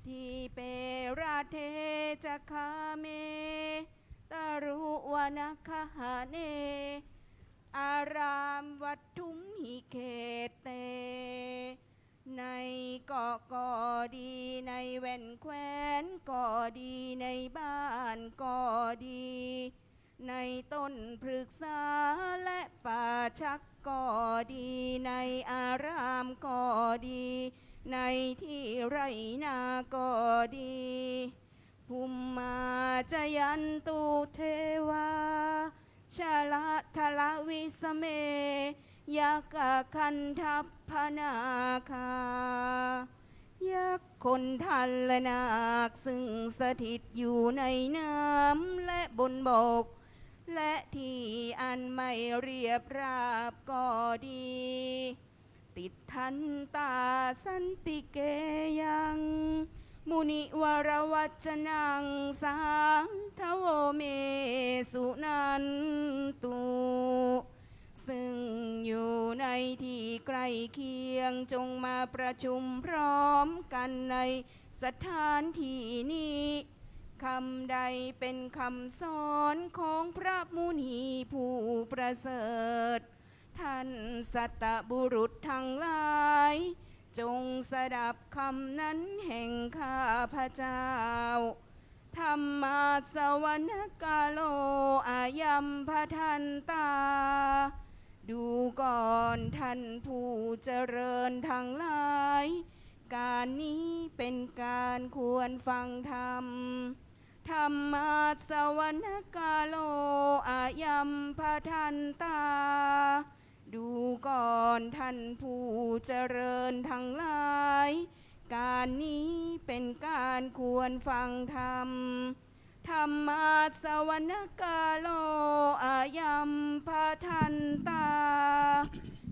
ที่เปราเทจคาเมตรุวนาคหาเนอารามวัตถุมหิเขตเตในเกาะก็ดีในแว่นแคว้นก็ดีในบ้านก็ดีในต้นพฤกษาและป่าชักก็ดีในอารามก็ดีในที่ไรนาก็ดีภูมิมาจยันตุเทวาชาละทะละวิสเมยักษ์คันทัพพนาคายักษ์คนทันและนาคซึ่งสถิตอยู่ในน้ำและบนบกและที่อันไม่เรียบราบก็ดีติดทันตาสันติเกยังมุนิวรวัจนังสังทโวเมสุนันตุซึ่งอยู่ในที่ใกล้เคียงจงมาประชุมพร้อมกันในสถานที่นี้คำใดเป็นคำสอนของพระมุนีผู้ประเสริฐท่านสัตบุรุษทั้งหลายจงสดับคำนั้นแห่งข้าพเจ้าธรรมาสวรรกาโลอายัมพทันตาดูก่อนท่านผู้เจริญทั้งหลายการนี้เป็นการควรฟังธรรมธรรมาสวรรกาโลอายัมพทันตาดูก่อนท่านผู้เจริญทั้งหลายการนี้เป็นการควรฟังธรรมธรรมาสวรรกาโลอายัมพทันตา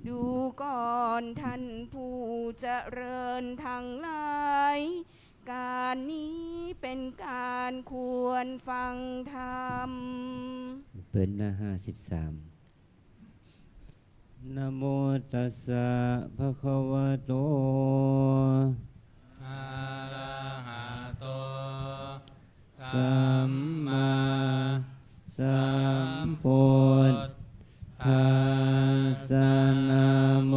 ดูก่อนท่านผู้เจริญทั้งหลาย การนี้เป็นการควรฟังธรรม เปิดหน้า53นะโมตัสสะภะคะวะโต อะระหะโต สัมมาสัมพุทธัสสะนะโม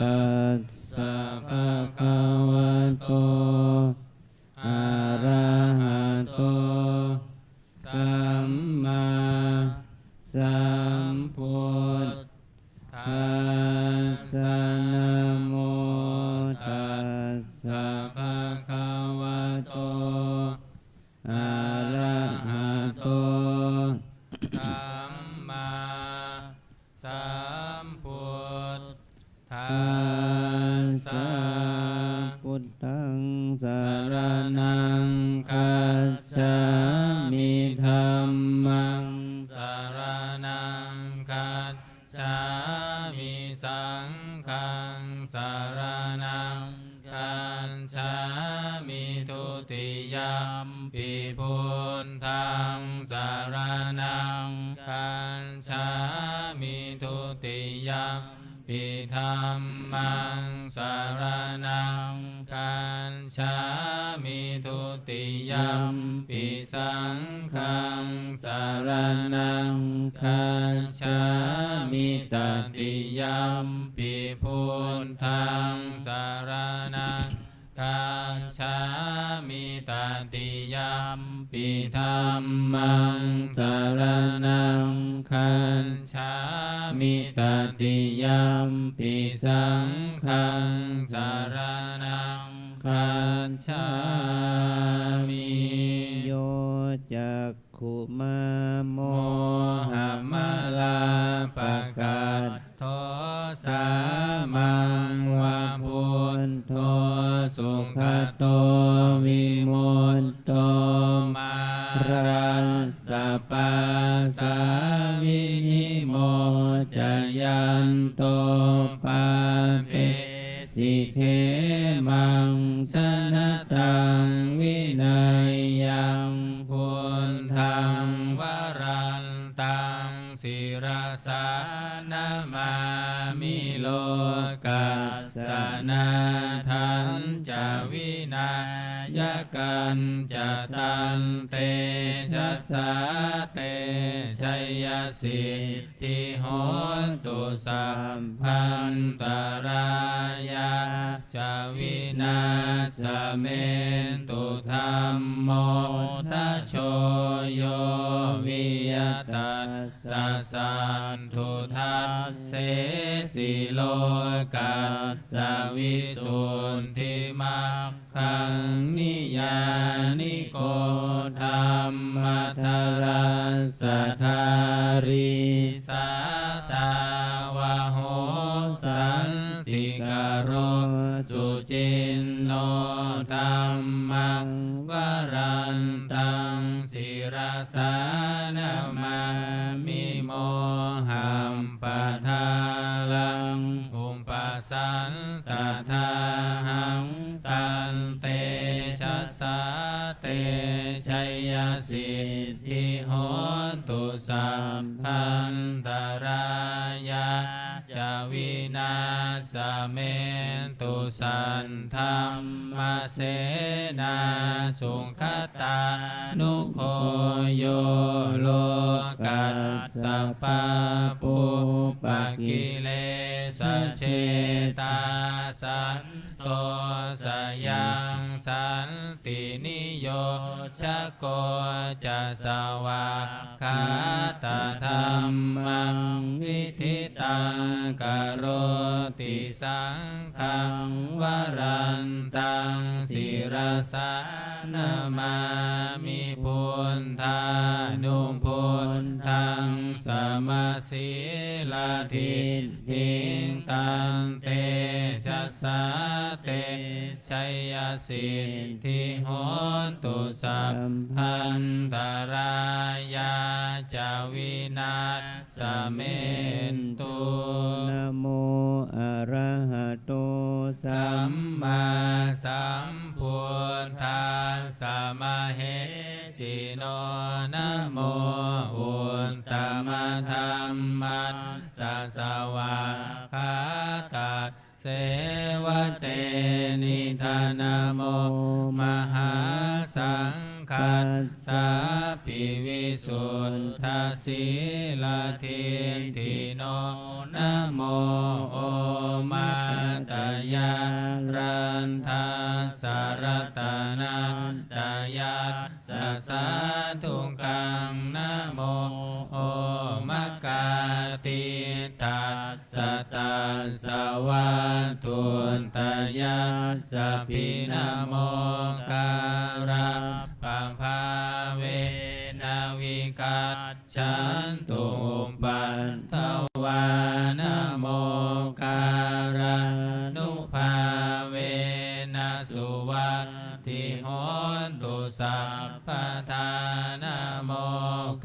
ตัสสะภะคะวะโตอะระหะโตสัมมาสัมพุทธัสสะนะโมตัสสะภะคะวะโตอะระหะโต สัมมาสัมพุทธั ธั ส ส สะ สะพุทธังสารนังคัจฉามิธัมมัง สารนังคัจฉามิสังฆังสารนังคัจฉามิทุติยมปิพุทธังสารนังคัจฉามิทุติยมปิธัมมังสารนังคัจฉามิทุติยมปิสังฆังสารนังคัจฉามิตติยมปิพุทธังสารนังคัจฉามิตติยมปิธัมมังสารนังคัจฉามิตติยมปิสังฆังสารนังคัจฉามิ โยจักขุมาโม โมหะมะลาปะกาศโทสามังวะพุทโธสุขโตวิมุตโตมารัสสะปะสาวินิโมจยันโตปะเปสิเขมังชนะตังวินัยยังพุทธังวรันตังศิรสานามามิโลกัสสนาทันจะวินายกันจะตันเตชัสสะเตชัยยสิทธิโหตุสัมพันตรายาจะวินาสเมนตุธรรมโมทัชโชโยวิยตัสสะสันทุทัสเสสิโลกัสสะวิสุทธิมัคคังนิยานิโกธรรมทรัสสะทาริสาตาวะโหสันติกโรสุจินโนธัมมังวรันตังศิรสานามามิโมหัมปะทาลังอุปสันตถาหังตันเตชัสสะเตชัยยสิทธิโหตุสัมพันตรายาจะวินาสเมนตุสันธรรมเสนาสุขตานุโคโยโลกัสสะปะปุปะกิเลสเชตาสันโตสยังสันตินิโยชะโกจะสวาคาตธรรมังวิธิตังกโรติสังฆังวรันตังศิรสานามามิพุทธานุพุทธังสมาสีลาทิฏฐิตันเตชัสสะเตชัยยสิทธิโหตุสัพพันตรายาจาวินาสเมนตุ นะโมอะระหะโตสั สั ม มมาสัมพุท มเหสิโนนะโมอุตตมธัมมัสสะสวะคาตาเสวะเตนิธานโมมหาสังฆัสสะปิวิสุทธาสีลทิฏฐิโนนะโมโอมาตยารันทัสสะรัตนันตยัสสะสาธุกังนะโมโอมะกาติตัสสะตัสสะวะตุนตยัสสะปินะโมการะปัมภาเวนะวิกัจฉันตุปันทวานะโมการะนุภาเวนะสุวัตติโหนตุสัพพทานะโม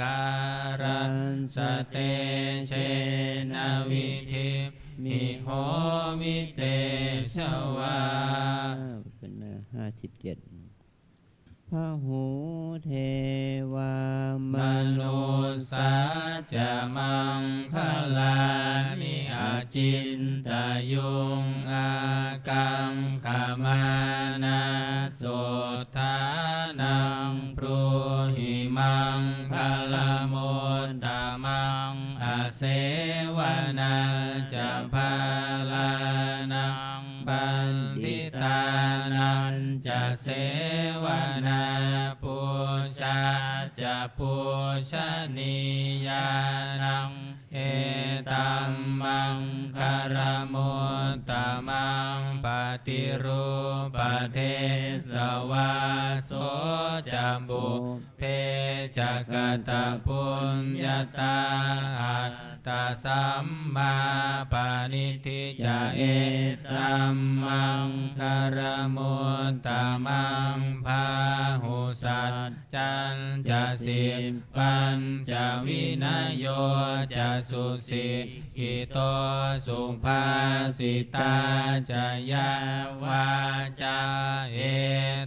การะสเตเชนะวิธิมิโหมิเตชวา เป็นหน้า57พหูเทวามนุสสาจะมังคลานิอาจินตยุงอากังขมานาสุทธานังปรุหิมังคลมุตตมังอาเสวนาจะพาลานังบันติตานันจะเสวนาปุชาจะปุชนียานังเอตัมมังคารมุตตมังปฏิรูปเทสวาโสจัมบุเพจักตปุญญาตาอัตตสัมมาปณิทิจาเอตัมมังคารมุตตมังพาหุสัจจันจะสิบปัญจวินัยโยจะสุสิกิโตสุภาสิตาจะยาวาจาเอ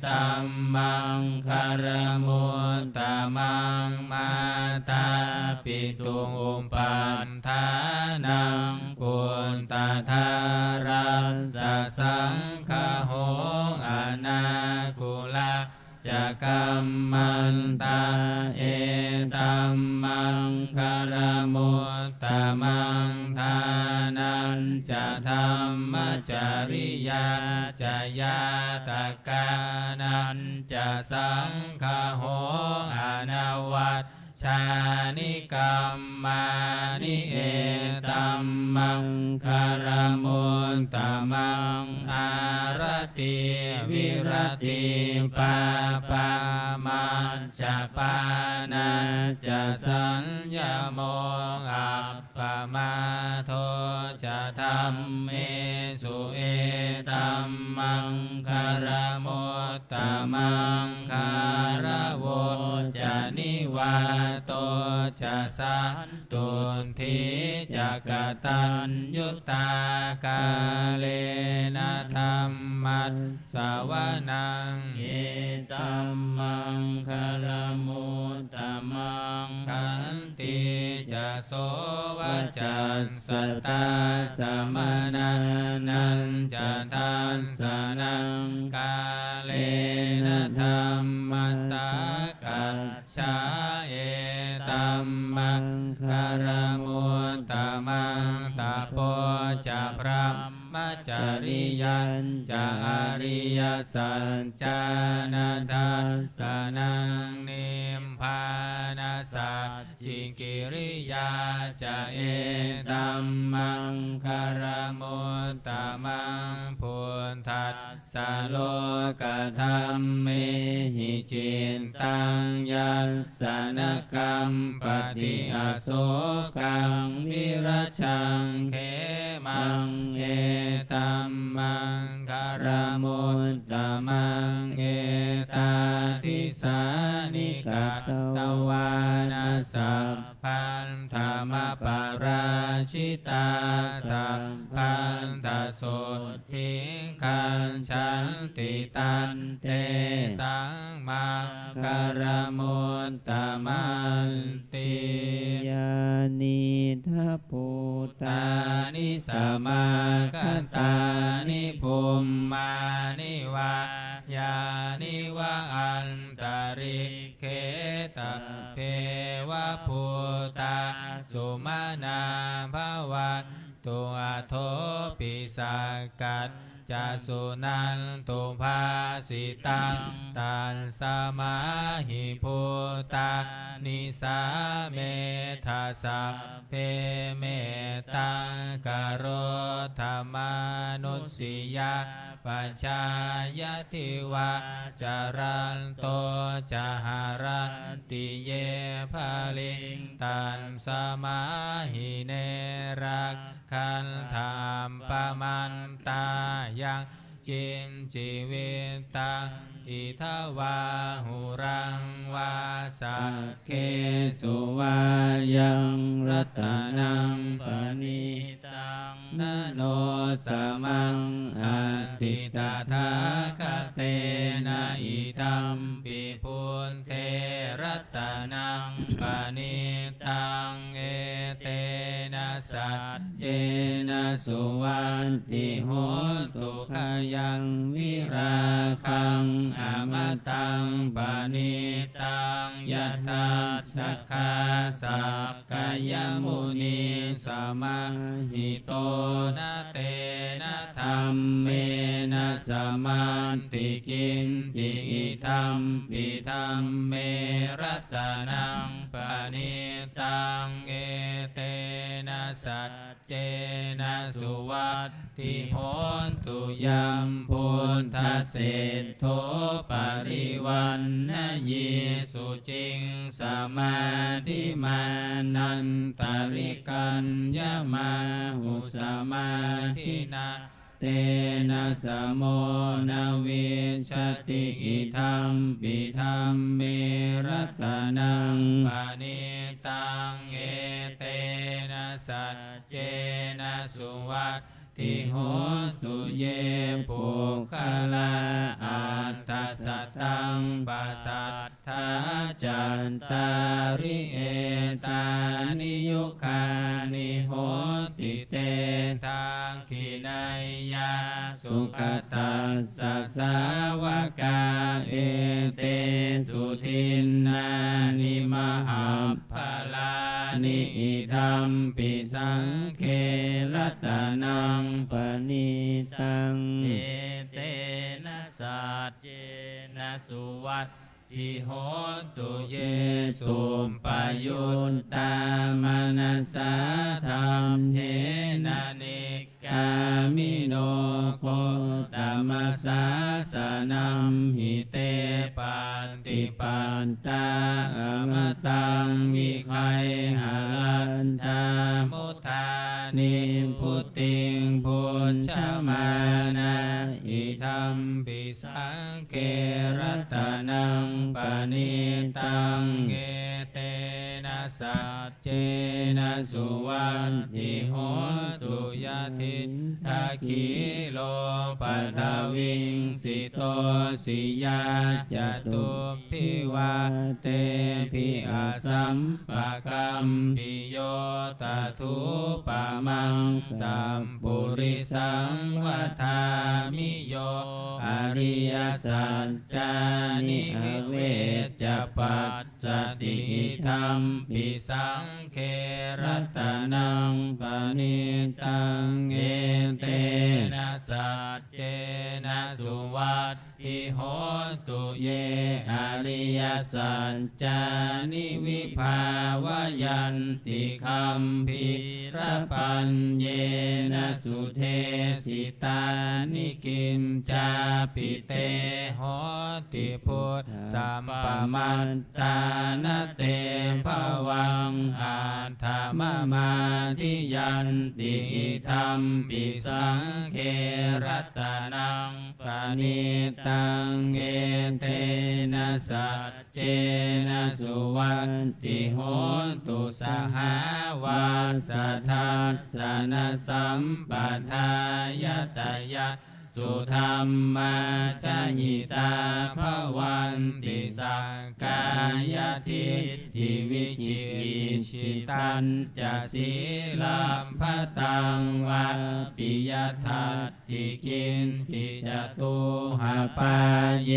ตัมมังคารมุตตมังมาตาปิตุอุปันทานังกุณตทารัสสะสังฆโหอนาคุลาจะกัมมันตาเอตัมมังคารมุตตมังทานันจะธรรมจริยาจะยาตกานันจะสังฆโหอนวัตชานิกัมมานิเอตัมมังคารมุตตมังอารติวิรติปาปามาจะปานาจะสัญญโมอัปปมาโทจะธัมเมสุเอตัมมังคารมุตตมังคารโวจะนิวาโตจะสันตุนทิจะกตัญยุตตากาเลนะธัมมัสสวนังเอตัมมังคารมุตตมังขันติจะโสวจัสสตาสมนานันจะทัสสนังกาเลนะธัมมัสสกัจฉาเอตัมมังคารมุตตมังตาโพจะพระมจริยันจะอริยสัจจานาทัสสนังนิมพานาสัจจิกิริยาจะเอตัมมังคารมุตตมังพุทธัสสะโลกธัมเมหิจินตังยัสสนกัมปฏิอโศกังวิรัชังเขมังเอตัมมังคารมุตตมังเอตาทิสานิกัตตวานาสัพพันธมปาราชิตาสัพพันธสุท ภิกขันฉันติตันเตสังมาการมุตตมันติยานิทัพพุตา ตานิสมาคัตตานิภูมมานิวายานิวะอันตริเขตเพวะพุตาสุมานาภวันตุอะโทปิสักกัจจะสุนันตุภาสิตังตันสมาหิพุตานิสาเมธาสัพเพเมตังกโรธรรมานุสสิยาปัจจายติวาจารันโตจหารันติเยภาลิงตันสมาหิเนรักขันธามปมันตายังจิมจิวิตังอิทวาหุรังวาสักเกสุวายังรัตนังปณิตังนะโนสมังอัตติตถาคเตนะอิตัมปิพุนเทรัตนังปณิตังเอเตนะสัจเจนะสุวันติโหตุขยังวิราคังอมตังปณิตังยัตถาสักขาสัพกายมุนีสมาหิโตนะเตนะธรรมเมนะสมันติกินจิธรรมปิธรรมเมรัตนังปณิตังเอเตนะสัจเจนะสุวัตติโหนตุยัมพุทธเศรษโธปริวันนะเยสุจิงสมาธิมานันตริกันยมาหุสมาธินาเตนะสะโมนะวิชติอิธัมปิธัมเมรัตนังปณิตังเอเตนะสัจเจนะสุวัตติโหตุเยปุคลาอัตถสัตตังปัสสัทธาจันตาริเอตานิยุคานิโหติเตทังขินัยยาสุขตัสสะสาวกาเอเตสุทินนานิมหัพพลานิอิธัมปิสังเขรัตนังปณิตังเอเตนะสัจเจนะสุวัตติโหตุเยสุปยุตตามนัสสะธรรมเทนะนิกามิโนโคตมัสสะสนัมหิเตปันติปันตาอมตังวิไคหารันธามุทานิพุติงพุญชมานาอิธัมปิสังเกรัตนังปณิตังเอเตนะสัจเจนะสุวัตติโหตุยะทิทาคิโลปัทวิงสิโตสิยาจตุพิวาเตพิอาสัมปะกัมปิโยตทุปะมังสัมปุริสังวัฏามิโยอริยสัจจานิเวจจะปัสสติธรรมปิสังเครัตนังปณิตังเอเตนะสัจเจนะสุวัตติโหตุเยอริยสัจจานิวิภาวยันติคัมภีรปัญเยนะสุเทสิตานิกิมจาปิเตโหติพุทธสัมปมัตตานะเตภวังอาถามมาทิยันติธัมปิสังเครัตนังปณิตั ตังเอเตนะสัจเจนะสุวันติโหตุสหาวาสทัสสนสัมปทายตยะสุธรรมะชหิตาภวันติสักกายทิฏฐิวิจิกิจฉิตันจะศีลัมภตังวาปิยทัตติกินทิจตุหาปาเย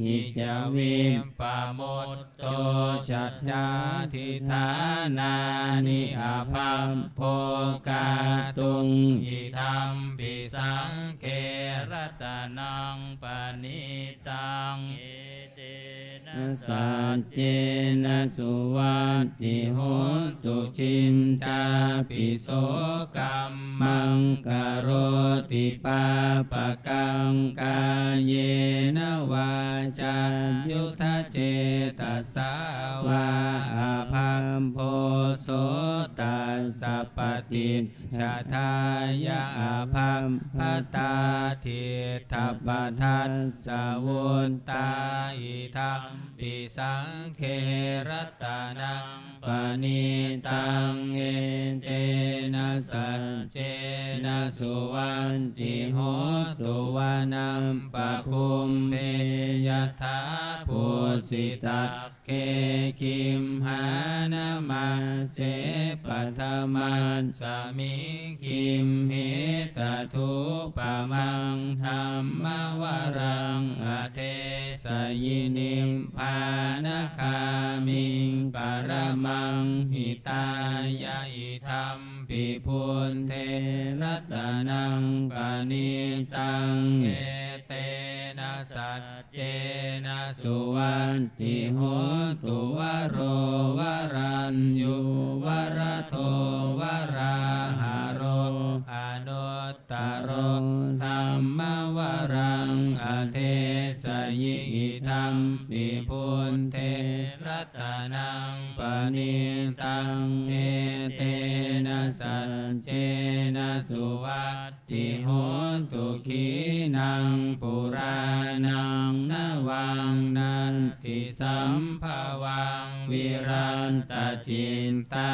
หิจวิมปะโมตโตชัจจาทิธานานิอาภัมโภกาตุงอิธัมปิสังเกรัตนังปณิตังเอเตนะสัจเจนะสุวัตติโหตุจินตาปิโสกัมมังกโรติปาปะกังกายเยนะวาจายุทธเจตสาวาอาภัมโพโสตัสสะปฏิชาทายะอาภัมภตาทิทัพพทัสสะวุตตาอิทัมปิสังเครัตนังปณิตังเอเตนะสัจเจนะสุวันติโหตุวานัมปะภูมิเมยถาภูสิตาเคคิมหานามาเสปัทมันสมิคิมเหตทุปะมังธรรมวรังอเทสยินิมพานาคามิงปรมังหิตายะอิธัมปิพุนเทรัตนังปณิตังเอเตนะสัจเจนะสุวันติโหตุวโรวรัญญูวรโทวราหาโรอนุตตโรธัมมวรังอเทสยิอิธัมปิพุนเทรัตนังปณิตังเอเตนะสัจเจนะสุวัตติโหตุขีนังปุรานังนวังนันติสัมภวังวิรันตจินตา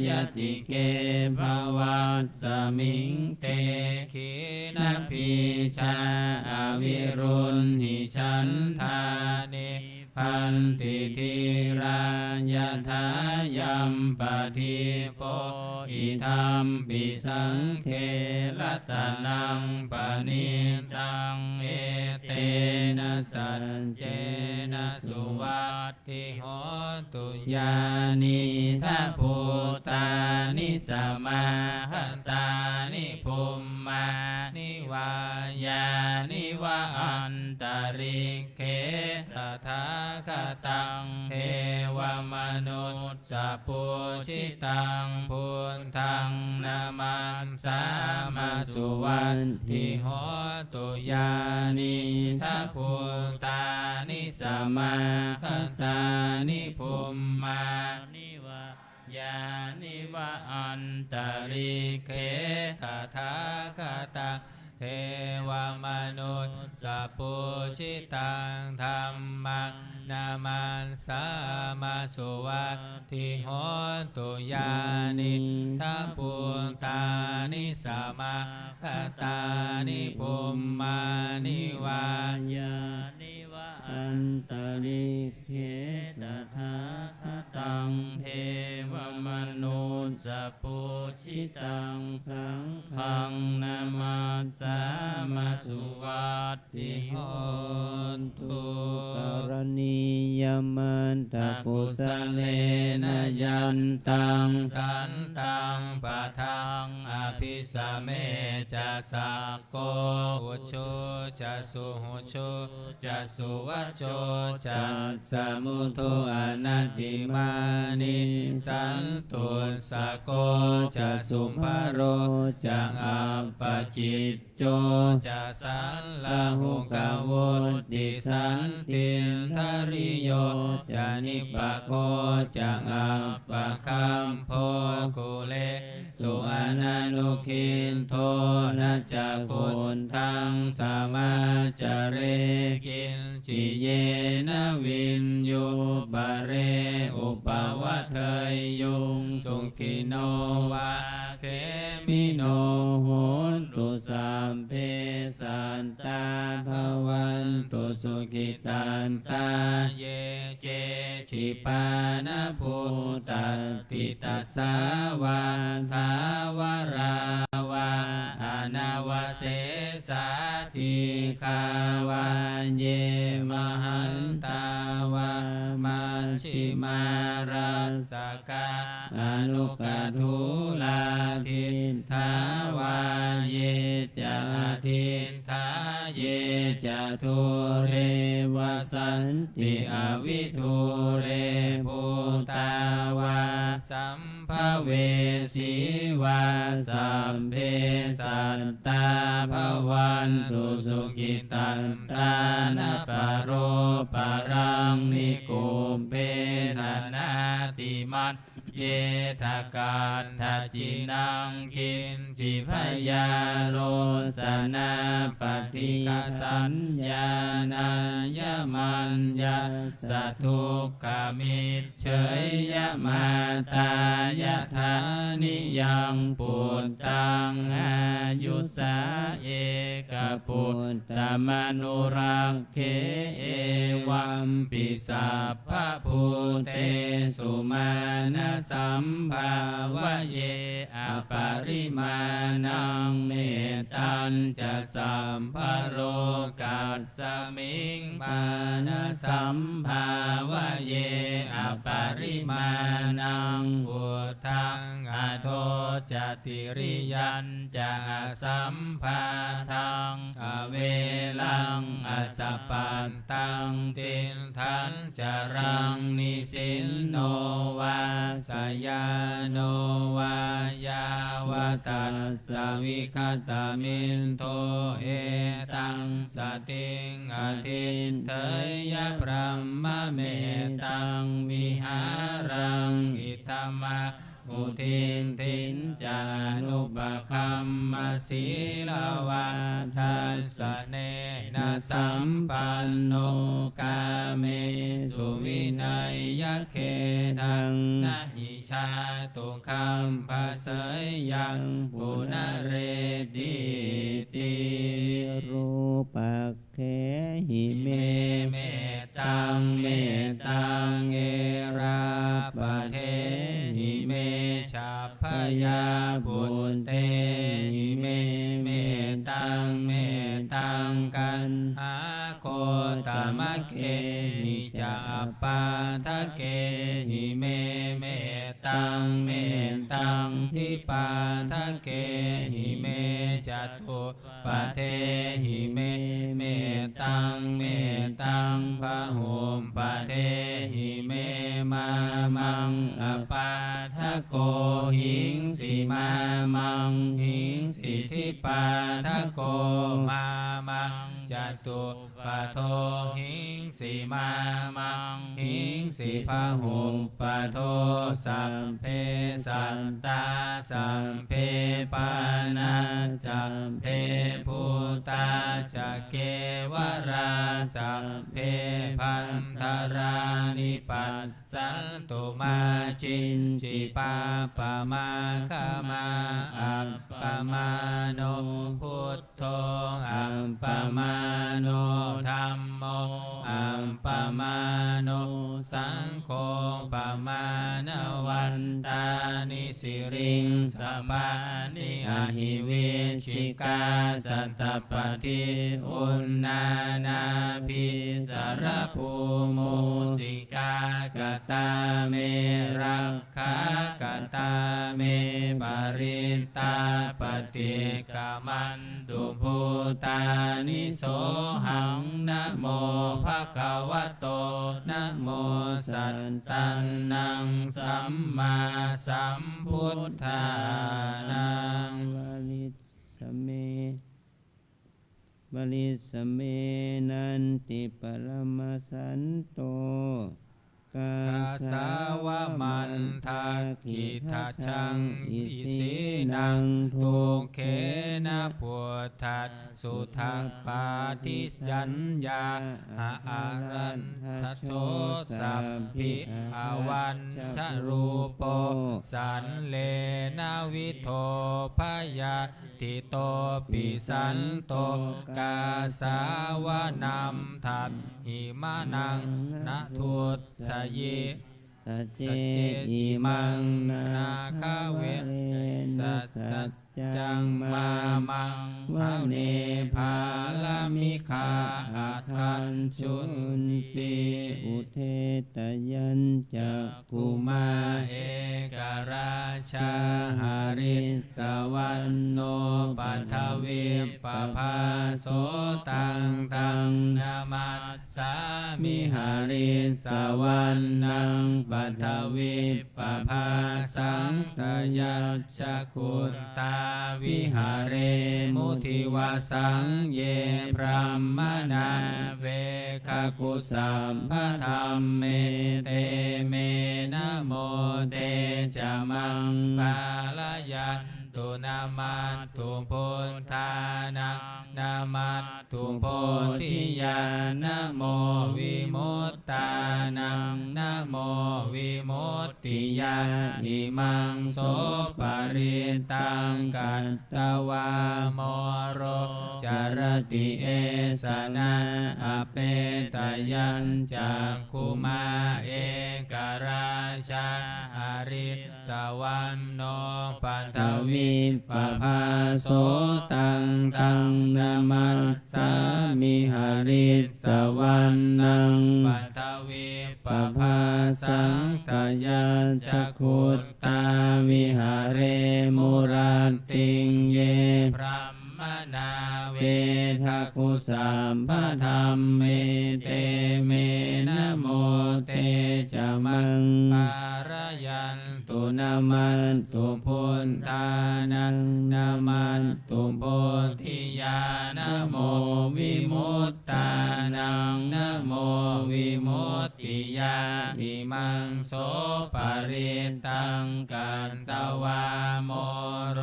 ยติเกภวัสสมิงเตขีนาภิชาอวิรุณหิชันธานิพันติธีรายัทายัมปทิโปอิธัมปิสังเครัตนังปณิตังเอเตนะสัจเจนะสุวัตติโหตุญาณิทัพพุตานิสมาหันตานิภูมมานิวายานิวะอันตริเขตถาคตังเทวมนุษย์สัพพุชิตังพุทธังนามันสามาสุวันติโหตุญาณิทัพพุตานิสมาหันตานิภูมมานิวายานิวะอันตริเขตถาคตังเทวมนุษย์สัพพุชิตังธัมมังนามันสามาสุวัตติโหตุญาณิทัพพุตานิสมาหัตตานิภูมมานิวายานิวะอันตริเขตถาคตังเทวมนุษย์สัพพุชิตังสังฆังนามัสสามาสุวัตติโหตุกรณียมันตะกุสเลนะยันตังสันตังปะทังอภิสเมจะสักโกหุชุจะสุหุชุจะสุวัจโจจะสมุทุอนัตติมานิสันตุสโกจะสุภโรจะอัปปจิตโจจะสัลลหุกวุติสันตินทริโยจะ นิปะโคจังอัปปะคัมโพกุเลสุอนันุคินโทนะจักขุนทังสามาจเรกินจิเยนะวินยูปะเรอุปวัฏเทยยุงสุขิโนวาเขมิโนโหนตุสัมเพสันตาภวันตุสุขิตันตาเยเจฉิปานพุตตติตัสสาวาทาวราวาอนาวเสสาธิคาวาเยมหันตาวามัชชิมารัสสกาอนุกทุลาทินทาวาเยจะทินทาเยจะทุเรวสันติอวิทุเรภูตาวาสัมภเวสีวาสัมเพสันตาภวันตุสุขิตันตานะปะโรปะรังนิกุมเปทนาติมัตเยทะการทัจจินังกินจิพยาโรสนาปฏิกสัญญาณายมัญญาสัตทุกขมิตเฉยยมาตายะธานิยังปุตตังอายุสาเอกปุตตมนุรักเขเอวัมปิสัพพะภูเตสุมาณสัมภาวะเยอปริมาณังเมตตัญจะสัมภโรกัสสมิงปานสัมภาวะเยอปริมาณังพุทธังอโทจติริยันจะสัมภาทังอเวลังอสสปันตังตินทันจรังนิสินโนวาสยาโนวายาวตัสสวิคตมินโทเอตังสติงอทินเทยพรหมเมตังวิหารังอิทัมมะอุทินทินจานุปคัมมศีลวัฏทัสสะเนนะสัมปันโนกาเมสุวินัยยะเขทังนะหิชาตุคัมภะเสยยังปุณเรติติรูปักเขหิเมเมตังเมตังเอราปะเทหิเมชาพยาบุญเตหิเมเมตังเมตังกันหาโคตมะเกหิจาปาทะเกหิเมเมตังเมตังทิปาทะเกหิเมจตุปะเทหิเมเมตังเมตังพะโหมปะเทหิเมมามังอปาทะโกหิงสีมามังหิงสิทิปาทะโกมามังจตุปะโทหิงสีมามังหิงสีพะโหมปะโทสัมเพสันตาสัมเพปานาสัมเพพุตาจะเกวราสัมเพพันธารานิปัสสันตุมาจินจิปาปะมาคามาอัปปะมาโนพุทโธอัปปะมาโนธัมโมอัปปะมาโนสังโฆปะมาณวันตานิสิริงสมานิอหิวิชิกาสัตตปฏิอุณนานาภิสารภูมุสิกากตาเมรักขากตาเมปริตตาปฏิกามันตุภูตานิโสหังนะโมภะคะวะโตนะโมสัตตังนังสัมมาสัมพุทธานังวลิสเมบริสเมนันติปรมสันโตก กาสาวมันทาคิทาชังอิสีนังทุกเขนะพุทธัสสุทัปปาทิสัญญาหะอารันทัสโสสัพพิอาวันชรูปโปสันเลนะวิโทภยาติโตปิสันโตกาสาวนัมทัตหิมานังนะทุตสยิสัจเจอิมังนาคาเวสัสสัจจังมามังวะเนภาลามิคาอาทันชุนติอุเทตยัญจักขุมาเอกราชาหาริสวันโนปัทวิปภาโสตังตังนามัสสามิหาริสวันนังปัทวิปภาสังตยัจจคุตตาวิหาเรมุทิวาสังเยพรหมนาเวคกุสัมภธรรมเมเตเมนะโมเตจามังปาลยันตุนามัตถุพุทธานังนามัตถุโพธิญาณนะโมวิมุตตานังนะโมวิมุตติญาอิมังโสปริตังกันตวามโรจารติเอสนะอเปตยัญจักขุมาเอกราชาหาริสวันโนปัทวิปภาโสตังตังนามัสสามิหาริสวันนังปัทวิปภาสังตยัญจคุตตาวิหาเรมุราติงเยพรหมนาเวทกุสัมภธรรมเมเตเมนะโมเตจามังปารยันตุนามันตุพุทธานังนามันตุโพธิญาณนะโมวิมุตตานังนะโมวิมุตติญาอิมังโสปริตังกันตวาโมโร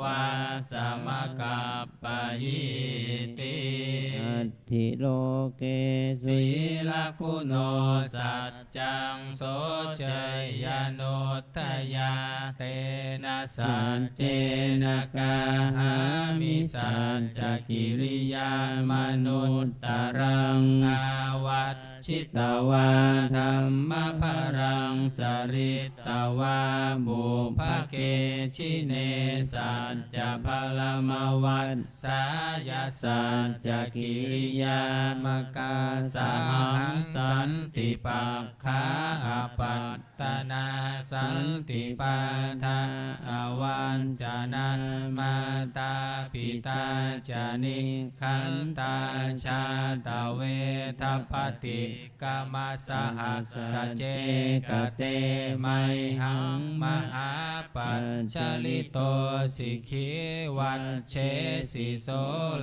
วาสมกัปปะยิติอัตถิโลเกสีลคุณโนสัจจังโสเจยโนทยาเตนะสัจเจนะกาหามิสัจจกิริยามนุตตรังอาวัตชิตวาธรรมภรังสริตวาบุภเกชิเนสัจจะพลมวัสสายสัจจกิริยามกาสาหังสันติปัคขะอปัตตนาสันติปาทาอวันจานามาตาปิตาจานิขันตาชาตเวทัพพติกามสหัสสเจกเตไมหังมหาปัจจลิโตสิกขิวัชเชสิโส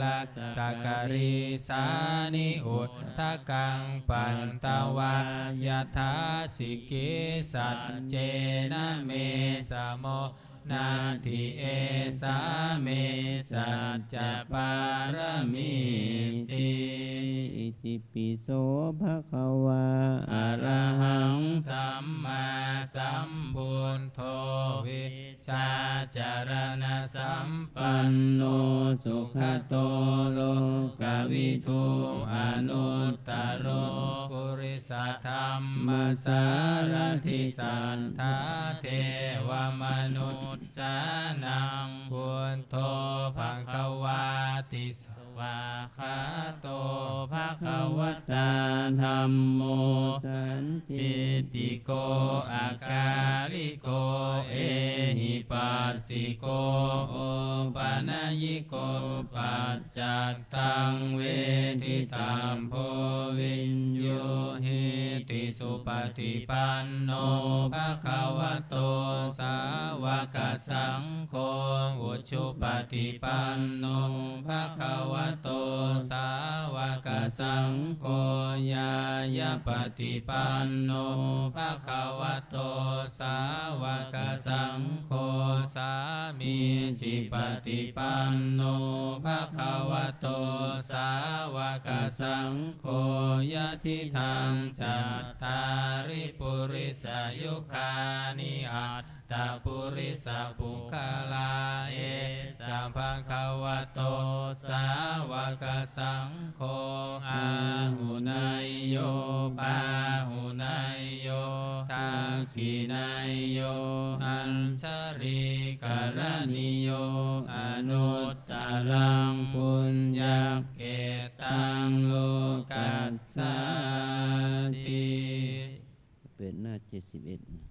ลัสสกริสานิอุทธกังปันตวายถาสิกขิสัจเจนะเมสโมนาทิเอสาเมสัจจปารมิติอิติปิโสภะคะวาอะระหังสัมมาสัมพุทโธวิชาจารณสัมปันโนสุขโตโลกวิทูอนุตตโรปุริสธรรมสารถิสัทธาเทวมนุษย์สานังพุทโธภควาติสวาคาโตภควตาธัมโมสันติติโกอาการิโกเอหิปัสสิโกโอปนัญญิโกปัจจัตตังเวทิตัมโพวิญโยหิติสุ ชุปฏิปันโนภะคะวะโตสาวกสังโฆอุชุปฏิปันโนภะคะวะโตสาวกสังโฆญาญาปฏิปันโนภะคะวะโตสาวกสังโฆสามีจิปฏิปันโนภะคะวะโตสาวกสังโฆยะทิทังจัตตาริปุริสยุคานิอัตตาปุริสปุคลาเอสัมภะคะวะโตสาวกสังโฆอาหุนายโยปาหุนายโยทักขินายโยอัญชริกรณิโยอนุตตรังปุญญเกตังโลกัสสติเปิดหน้า71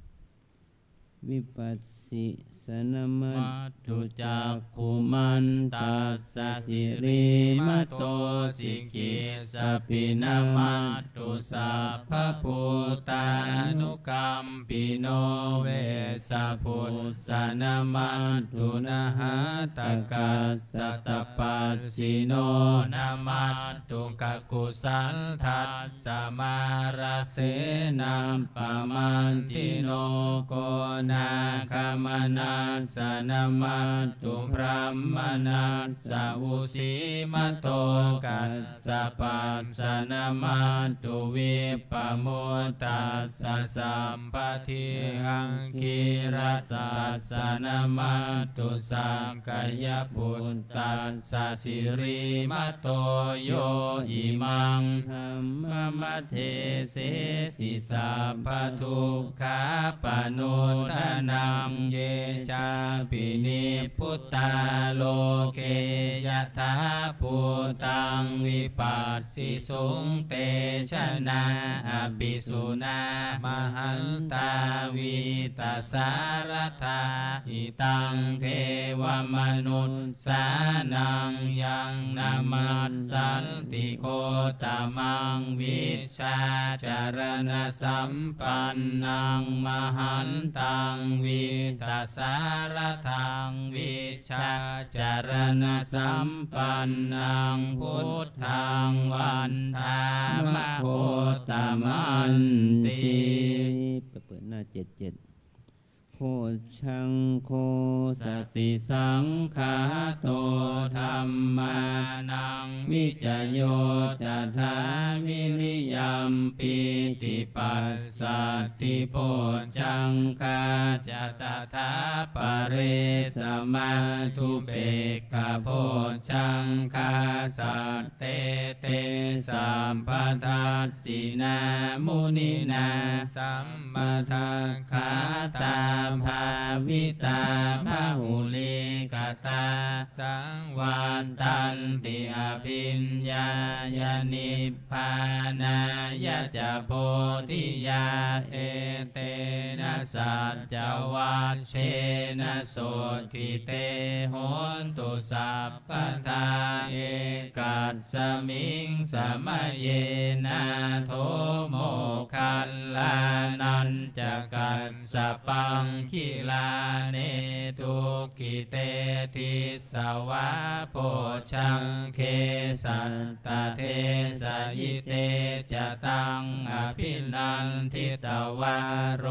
วิปัสสิสนมัตตุจักขุมันตัสสะสิริมัตโตสิกิสปินามัตตุสัพพพุทธานุกัมปิโนเวสะพุทธานามัตตุนะหะตะกัสสะตะปัสสิโนนามัตตุกักกุสันทัสสะมาราเสนัมปะมันติโนโกนาคามนาสนามัตตุพระมนัสสะอุสิมัตโตกัสสะปัสสะนามัตตุวิปโมตัสสะสัมปทิหังกิรัสสะนามัตตุสังกายปุตตัสสะสิริมัตโตโยอิมังธัมมะเทเสสิสัพพทุกขาปนุทานังเยจาปินิพุตตาโลเกยถาภูตังวิปัสสิสุงเตชะนาอภิสุนามหันตาวิตาสารธาหิตังเทวมนุษสานังยังนามัสสันติโคตมังวิชาจารณสัมปันนังมหันตังวิตาสารทังวิชาจารณสัมปันนังพุทธังวันธามโคตมันติเปิดหน้า77โพชังโคสติสังขาโตธัมมานังวิจโยตถาวิริยัมปิติปัสสัตติโพชังคาจตถาปเรสมาทุเบกขโพชังคาสัตเตเตสัมปทัสสินามุนินาสัมมาทังคาตาภาวิตาภาหุลิกตาสังวันตันติอภิญญายานิพพานายะจะโพธิยาเอเตนะสัจจวัชเชนะโสทิเตโหนตุสัพพทาเอกัสสมิงสมะเยนะโทโมคัลลานันจะกัสสปังคิลาเนทุกิเตทิสวะโพชังเคสัตตเทสยิเตจะตังอภินันทิตวาโร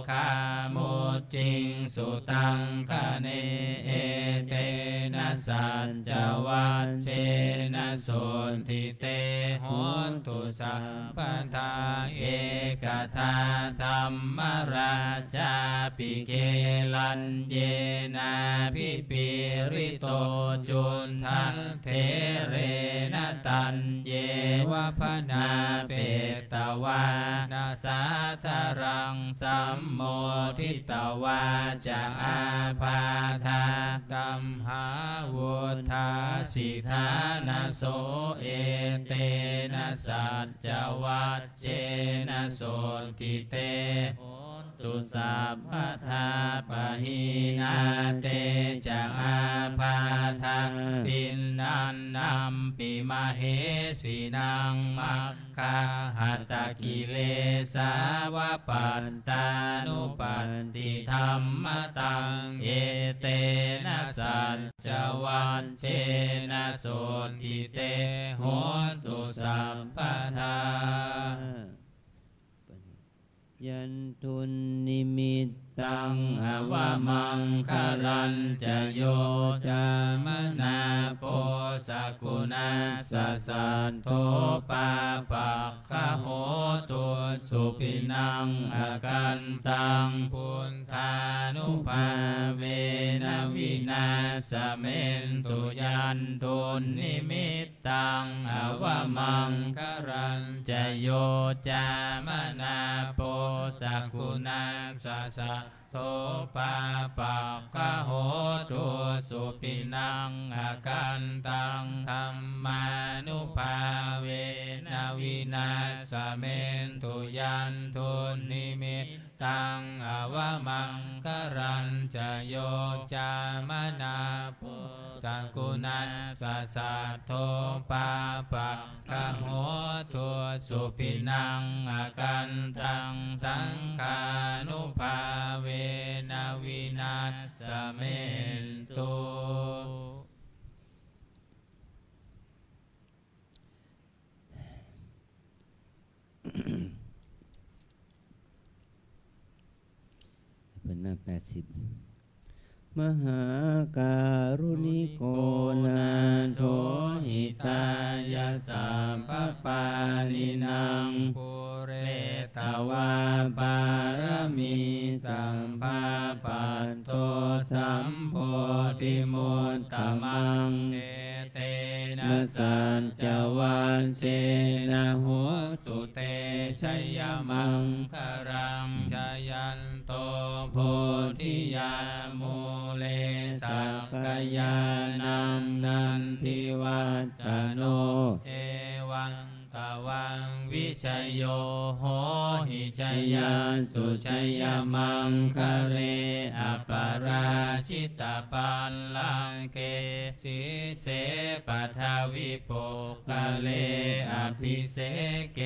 คามุจิงสุตังคะเนเอเตนะสัจจวัชเชนะโสทิเตโหนตุสัพพทาเอกทาธัมมราชาปิเกลันเยนาภิปิริโตจุนทันเทเรนตันเยวะพนาเปตวานาสาธารังสัมโมทิตวาจะอาภาธาตัมหาวุธาสิทานาโสเอเตนะสัจจวัชเจนะโสติเตโหนตุ ตุสัพพทาปะหินาเตจะอาภาทังปินนันนัมปิมเหสีนังมัคคาหัตตกิเลสาวะปัตตานุปัตติธรรมตังเอเตนะสัจจวันเชนะโสติเตโหตุสัพพทายันทุนนิมิตตังอวมังคารันจะโยจามนาโปสกุณาสสันโทปาปักขโหตุสุปินังอากันตังพุทธานุภาเวนวินาสเมนตุยันทุนนิมิตตังอวมังคารันจะโยจามนาโปสกุณาสสันโทปาปักขโหตุสุปินังอากันตังธัมมานุภาเวนวินาสเมนตุยันทุนนิมิตตังอวมังคารันจะโยจามนาโปสกุณาสสัทโทปาปักขโหตุสุปินังอากันตังสังฆานุภาเวนวินาสเมนตุเป็นหน้า80มหาการุณิโกนาโถหิตายาสัมปปานินังปุเร ตวาปารมีสัมภาปันโตสัมโพธิมุตตมังเอเตนะ นะสัจจวันเชนะโหตุเตชยมังคารังชายันโตโพธิยามูเลสักกยานังนันทิวัตตโนเอวังตวังวิชยโยโหหิชยาสุชยมังคะเรอปาราชิตาปัลลังเกสิเสปัทวิโปกะเลอภิเสเก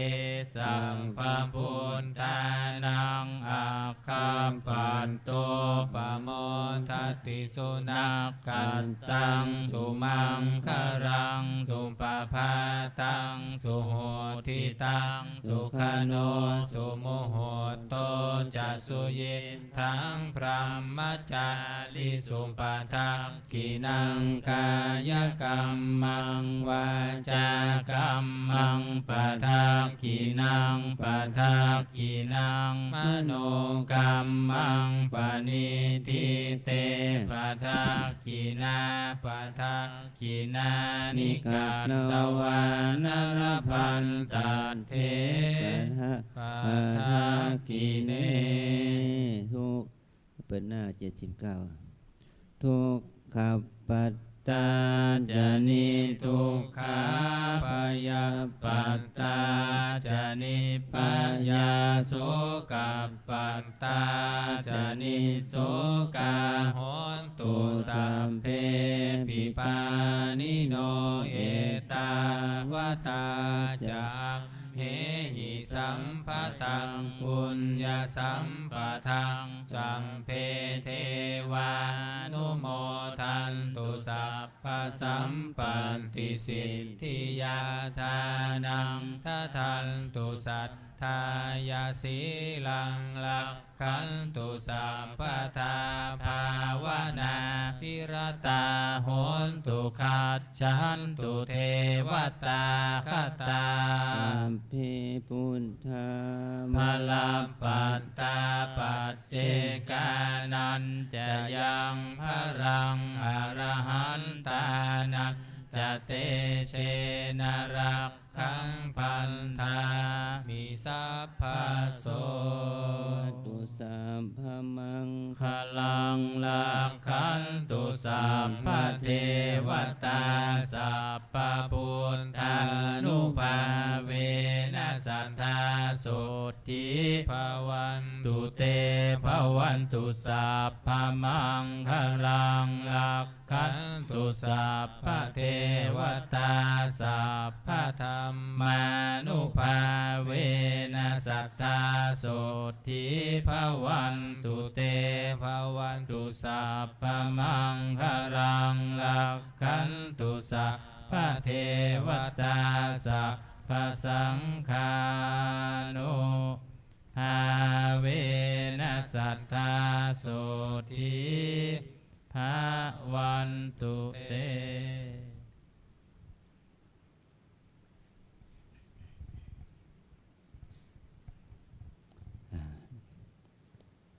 สังภพุทธานังอาคัมปันโตปโมทัตติสุนักกันตังสุมังคารังสุปภาตังสุโหทิตังสุขโนสุโมโหโตจัสุยิทังพรหมจาริสุปทักขินังกายกรรมังวาจากรรมังปทักขินังปทักขินังมโนกรรมังปณิทิเตปทักขินาปทักขินานิกัตตวานรพันตัดเทปทักขิเนทุกเปิดหน้า79ทุกขปัตตาจานิทุกขาปยาปัตตาจานิปยาโสกัปปัตตาจานิโสกาโหนตุสัมเพปิปานิโนเอตาวตาจักเหหิสัมภตังปุญญาสัมปทังสัมเพเทวานุโมทันตุสัพพสัมปันติสิทธิยาทานังทัทันตุสัทธายาสีลังลักขันตุสัพพทาภาวนาพิรตาโหนตุขัจฉันตุเทวตาคตาสัมเพปุณธาภลปัตตาปัจเจกานันจะยังพรังอรหันตานัจะเตเชนรักขังพันธามิสัพพโสตุสัมภมังคลังลักขันตุสัพพเทวตาสัพพพุทธานุภาเวนะสัทธาสุทธิภวันต ตุเตภวันตุสัพพมังคลังลักขันตุสัพพะเทวตาสัพพะธรรมานุภาเวนะสัทธาโสทิภวันตุเตภวันตุสัพพมังคลังลักขันตุสัพพะเทวตาสัพพะสังฆานุภาเวนะสัทธาโสทิภวันตุเต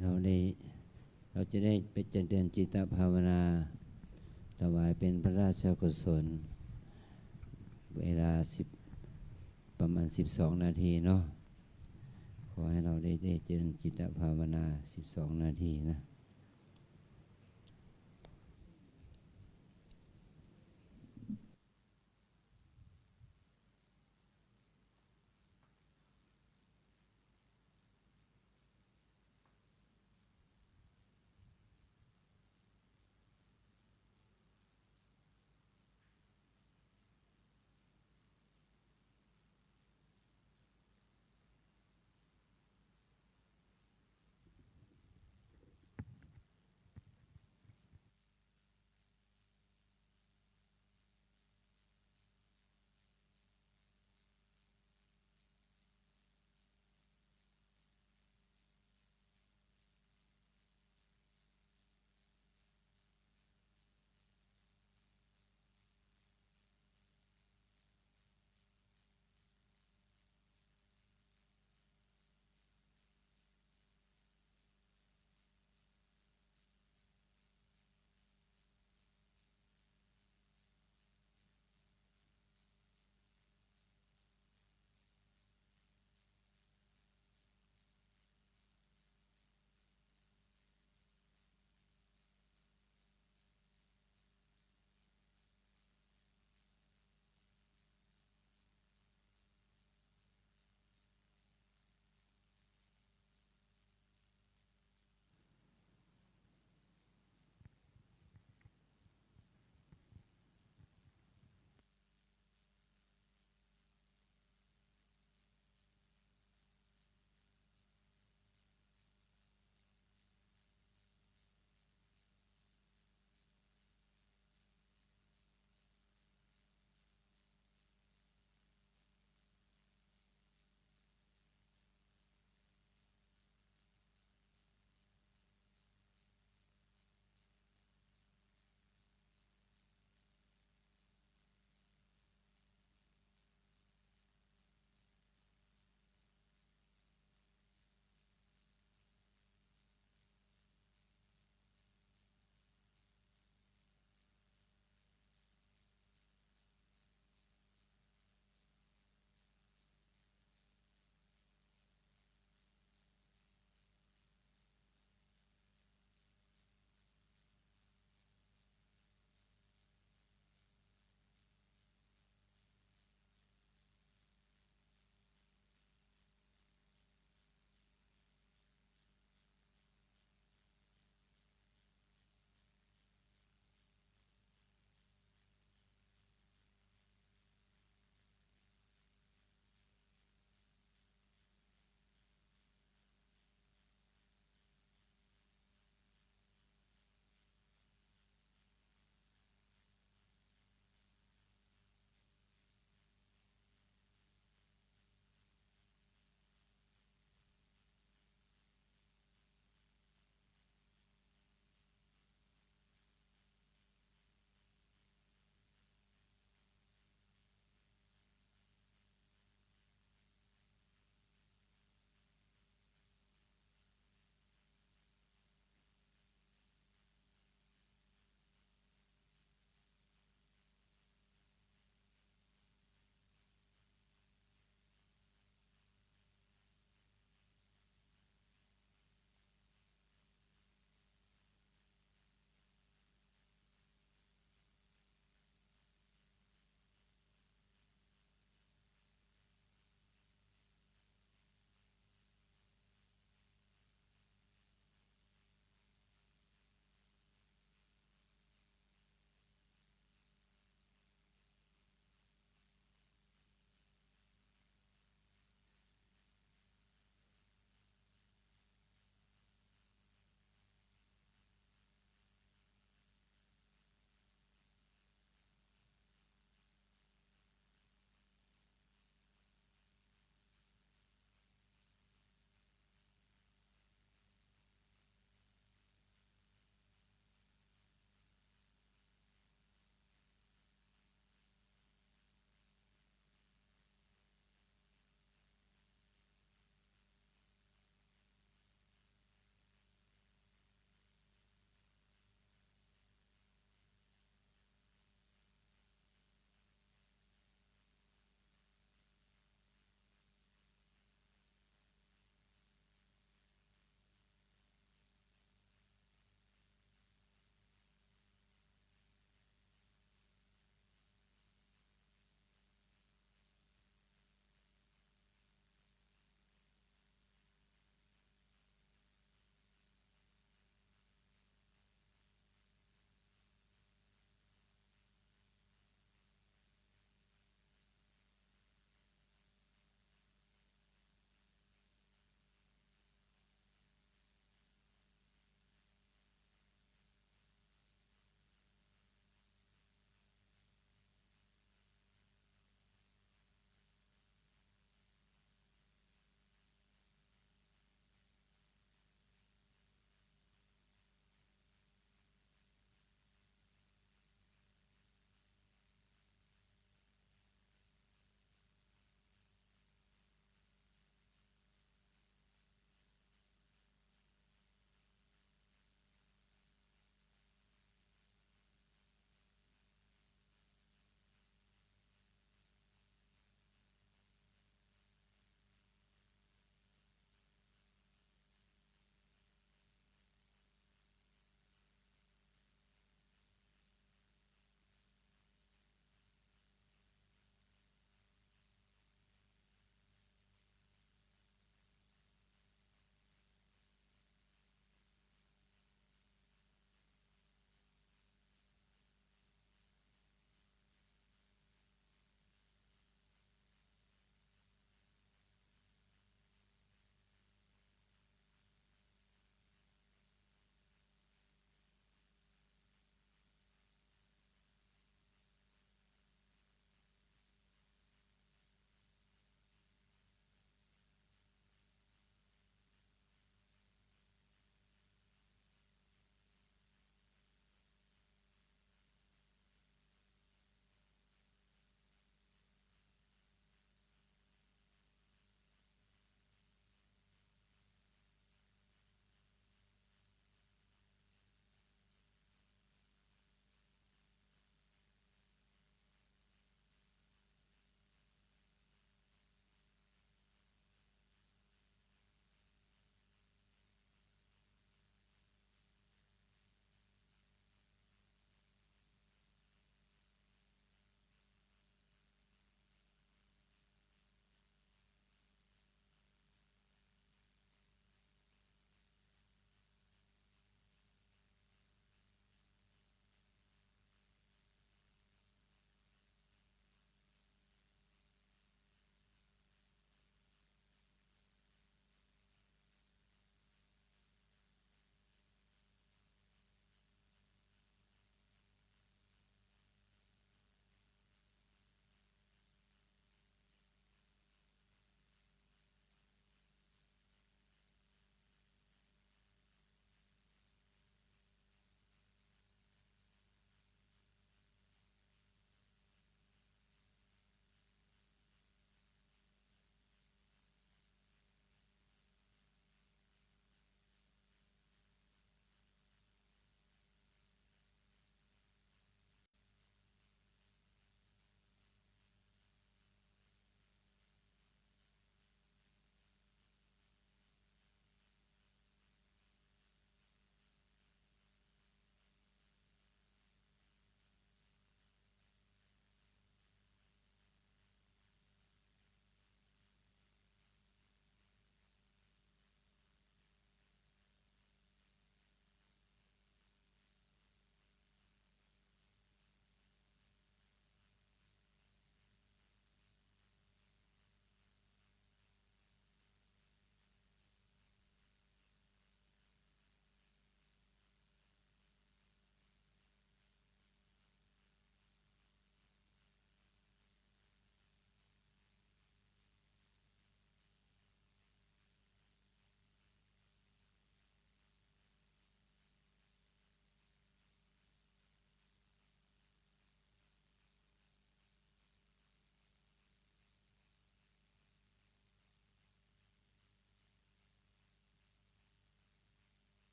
เราจะได้ไปเจริญจิตภาวนาถวายเป็นพระราชกุศลเวลาประมาณ12 นาทีเนาะขอให้เราได้เจริญจิตภาวนา12 นาทีนะ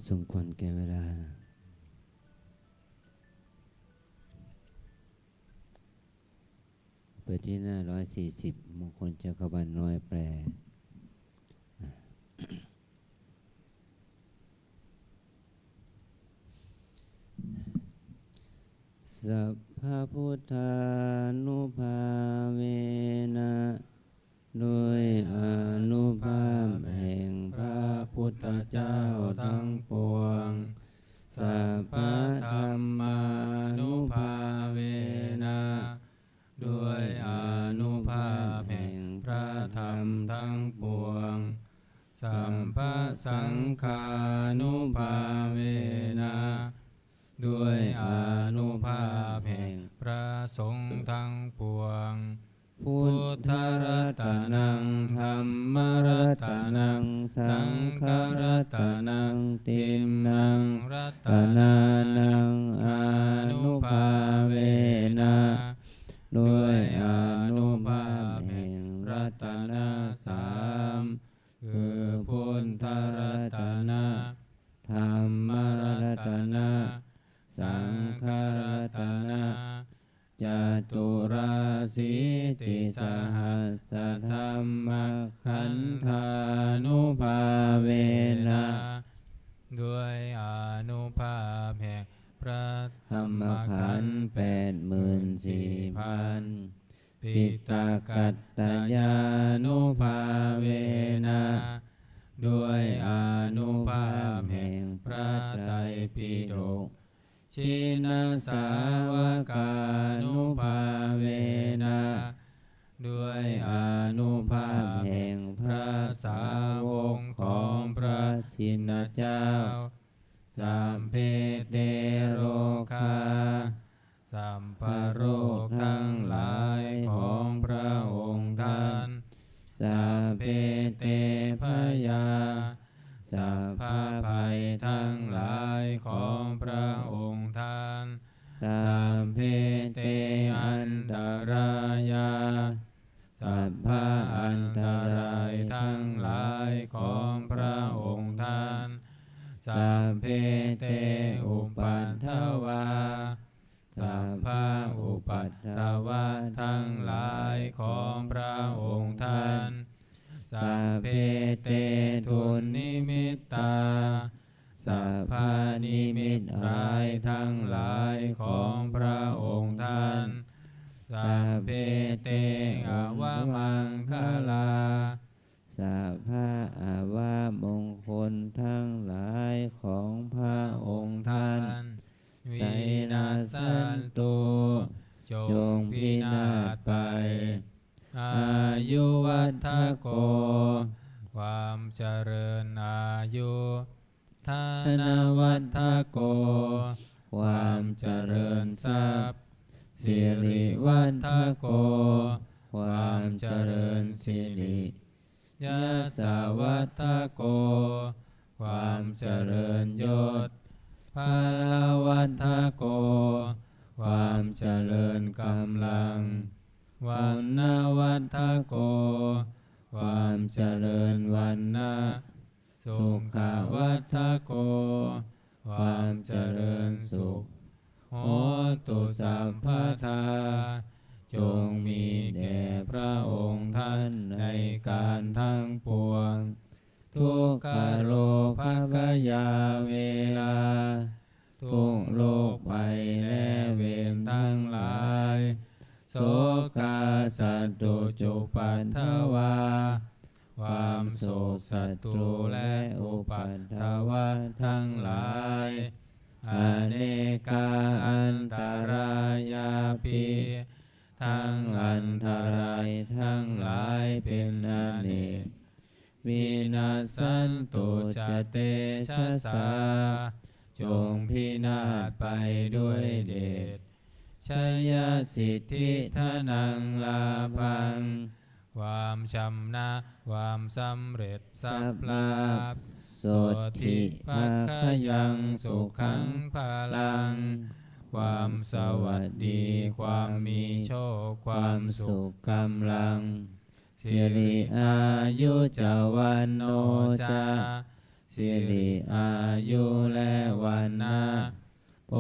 สมควรแก่เวลาเปิดที่หน้า140มงคลจักรวรรดิน้อยแปลสัพพพุทธานุภาเวนะด้วยอานุภาพแห่งพระพุทธเจ้าทั้งปวงสัพพธรรมานุภาเวนะด้วยอานุภาพแห่งพระธรรมทั้งปวงสัมภสังฆานุภาเวนะด้วยอานุภาพแห่งพระสงฆ์ทั้งปวงพุทธรัตนังธัมมรัตนังสังฆรัตนังติมนังรัตนานังอานุภาเวนะด้วยอานุภาพแห่งรัตนะสามคือพุทธรัตนะธัมมรัตนะสังฆรัตนะจตุราสีติสหัสสะธัมมขันธานุภาเวนะด้วยอานุภาพแห่งพระธรรมขันธ์84,000ปิตากัตตยานุภาเวนะด้วยอานุภาพแห่งพระไตรปิฎกชินสาวกานุภาเวนะด้วยอานุภาพแห่งพระสาวกของพระชินเจ้าสัมเพเตโรคาสัมภโรคทั้งหลายของพระองค์ท่านสัพเพเตพยาสัพพภัยทั้งหลายของพระองค์ท่านสัพเพเตอันตรายาสัพพะอันตรายทั้งหลายของพระองค์ท่านสัพเพเตอุปัฏฐวาสัพพะอุปัฏฐวาทั้งหลายของพระองค์ท่านสัพเพเตทุนนิมิตตาสัพพะนิมิตร้ายทั้งหลายของพระองค์ท่านสัพเพเตอวมังคลาสัพพะอวมงคลทั้งหลายของพระองค์ท่านวินาสันตุจงพินาศไปอายุวัฏโกความเจริญอายุธนวัฏโกความเจริญทรัพย์สิริวัฏโกความเจริญสิริยศวัฏโกความเจริญยศพลวัฏโกความเจริญกำลังวันนวัฏโกความเจริญวันนะสุขวัฏโกความเจริญสุขโหตุสัพพทาจงมีแด่พระองค์ท่านในการทั้งปวงทุกขโรภคยาเวลาทุกโรคภัยและเวรทั้งหลายโสกาสัตตุจุปัฏฐวาความโศกศัตรูและอุปัฏฐวาทั้งหลายอเนกาอันตรายาปิทั้งอันตรายทั้งหลายเป็นอเนกวินาสันตุจเตชะสาจงพินาศไปด้วยเดชชยสิทธิทนังลาภังความชำนะความสำเร็จสัพลาภโสทิภัคคยังสุขังพลังความสวัสดีความมีโชคความสุขกำลังสิริอายุจวันโนจา สิริอายุและวันนะโภ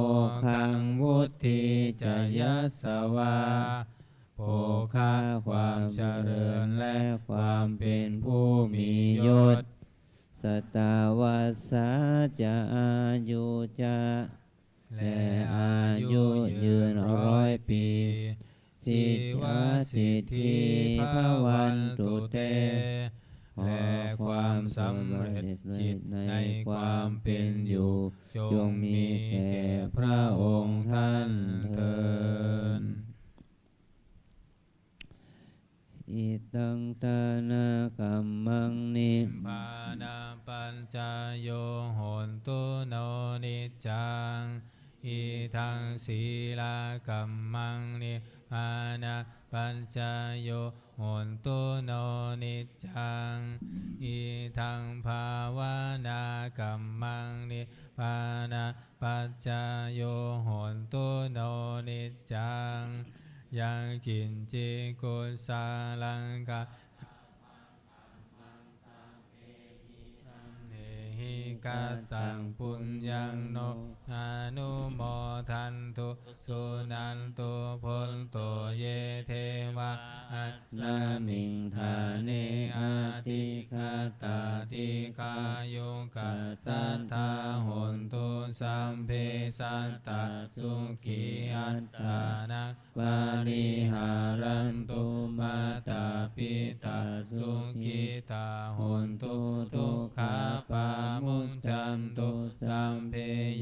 คังวุฒิจยัสสวาโภคะความเจริญและความเป็นผู้มียศสตาวัสสะจะอายุจะและอายุยืน100 ปีสิทธาสิทธิภวันตุเตและความสำเร็จจิตในความเป็นอยู่จงมีแก่พระองค์ท่านเถิดอิตังตานากัมมังนิพ ปานาปัญจโยโหนตุโนนิจจังอิทังศีลากัมมังนิปานาปัญจโยโหนตุโนนิจจังอิทังภาวนากัมมังนิปานาปัญจโยโหนตุโนนิจจังยังกินจิกุสาลังกะกตังปุญญังโนอนุโมทันตุสุนันตุพลโตเยเทวะอัสสมิงธาเนอาติคาตาติกายุกัสสัทธาหนตุสัมเพสัตตาสุขีอัตตานักปาลิหารันตุมาตาปิตาสุขิตาหนตุทุกขาปามุจจันตุสัมเพ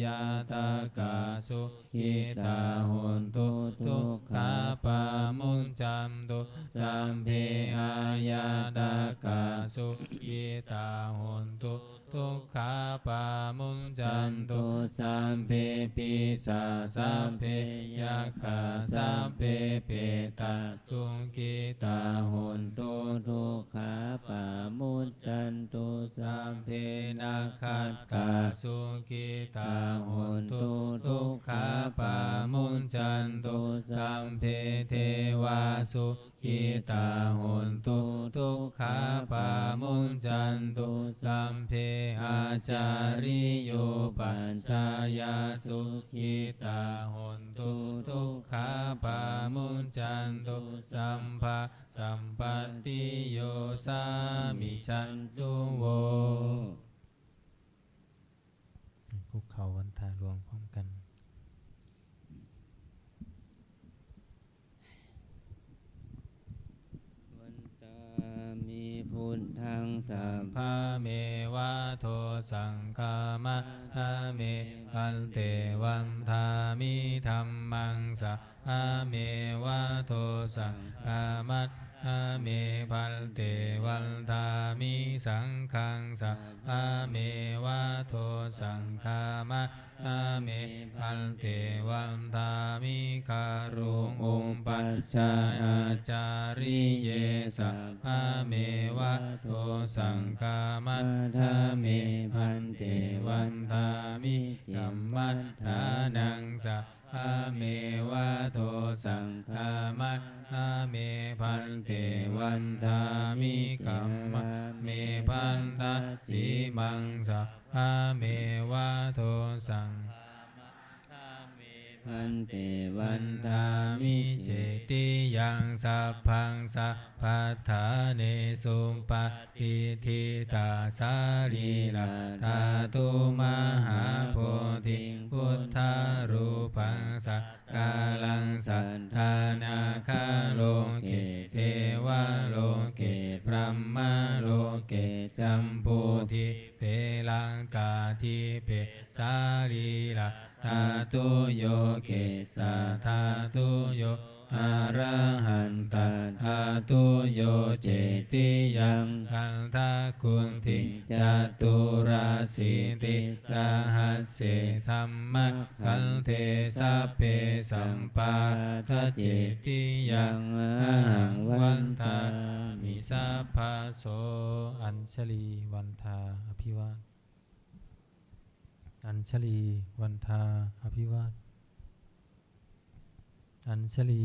ยตากาสุขิตาหนตุทุกขาปามุจจันตุสัมเพอายตากาสุขิตาหนตุทุกขาปามุจจันตุสัมเพปิสาสัมเพยัคขาสัมเพเปตาสุขิตาหนตุทุกขาปามุจจันตุสัมเพนาคัตตาสุขิตาหนตุทุกขาปามุจจันตุสัมเพเทวาสุขิตาหนตุทุกขาปามุจจันตุสัมเพอาจาริโยปัญจายาสุขิตาหนตุทุกขาปามุจจันตุสัมภะสัมปติโยสามิชันตุโวคุกเข่าวันทารวงพร้อมกันวันตามีพุทธังสัพพะ พะเมวะโทสังฆามะพะเมพันเตวันทามิธัมมังสัพพะเมวะโทสังฆามะพะเมพันเตวันทามิสังฆังสัพพะเมวะโทสังฆามะพะเมพันเตวันทามิคารุงองค์ปัจจาอาจาริเยสัพพะเมวะโทสังฆามะทาเมพันเตวันทามิกัมมัฏฐานังสัพพะเมวะโทสังฆามะทาเมพันเตวันทามิกัมมะเมพันทะสีมังสัพพะเมวะโทสังพันเตวั วัน น ทา ทา มิ มิ เจ เจติยังสัพพังสัพพัทธาเนสุปฏิทิตาสาลีลาธาตุมหาโพธิพุทธารูปังสักกาลังสัทธานาคาโลเกเทวะโลเกพรหมโลเกจัมพูทิเปลังกาทิเปสาลีลาธาตุโยเกสะธาตุโยอะระหันตธาตุโยเจติยังคันทะคุณทิจตุราสิติสหัสเสธัมมะคันเทสัพเพสัมปาทะเจติยังอะหังวันทามิสัพพะโสอัญชลีวันทาอภิวาทอัญชลีวันทาอภิวาทอัญชลี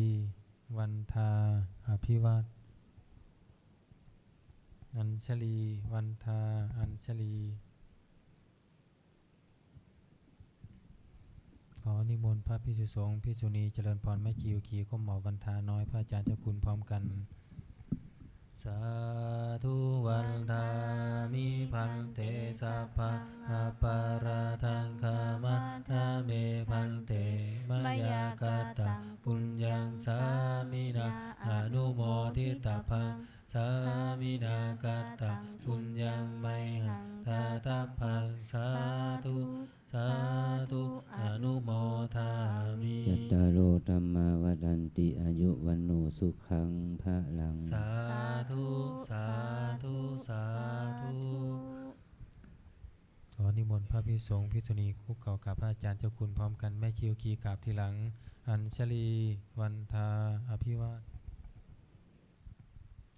วันทาอภิวาทอัญชลีวันทาอัญชลี ขอนิมนต์พระภิกษุสงฆ์ภิกษุณีเจริญพรแม่ชีโยคีก้มหมอบวันทาน้อยพระอาจารย์เจ้าคุณพร้อมกันสาธุวันทามิพันเตสัพพะอาปาราทังคามัทธาเมพันเตมยากาตังปุญญังสามินาอนุโมทิตาภังสามินากาตังปุญญังไมหังทาทัพพังสาธุสาธุอนุโมทามิ ยัตตาโรธัมมาวดันติอายุวันโนสุขังพระลัง สาธุสาธุสาธุขอนิมนต์พระภิกษุสงฆ์ภิกษุณีคุกเข่ากราบพระอาจารย์เจ้าคุณพร้อมกันแม่ชีโยคีกราบทีหลังอัญชลีวันทาอภิวาท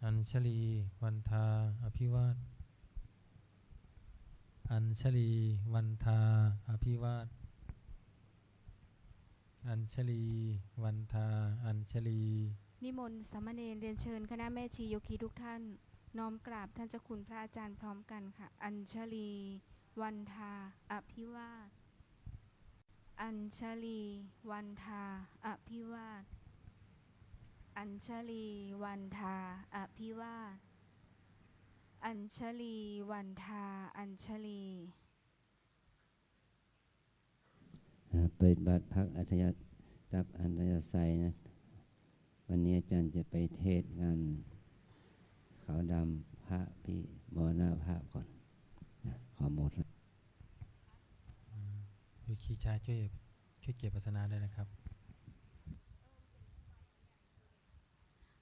อัญชลีวันทาอภิวาทอัญชลีวันทาอภิวาทอัญชลีวันทาอัญชลี นิมนต์สามเณรเรียนเชิญคณะแม่ชีโยคีทุกท่านน้อมกราบท่านเจ้าคุณพระอาจารย์พร้อมกันค่ะ อัญชลีวันทาอภิวาทอัญชลีวันทาอภิวาทอัญชลีวันทาอภิวาทอัญชลีวันทาอัญชลี เปิดบัตรพักอัธยารับอัธยาศัยนะ วันนี้อาจารย์จะไปเทศงานขาวดำพระพี่มรณภาพก่อนนะขอหมด โยคีชายช่วยเก็บศาสนาได้นะครับ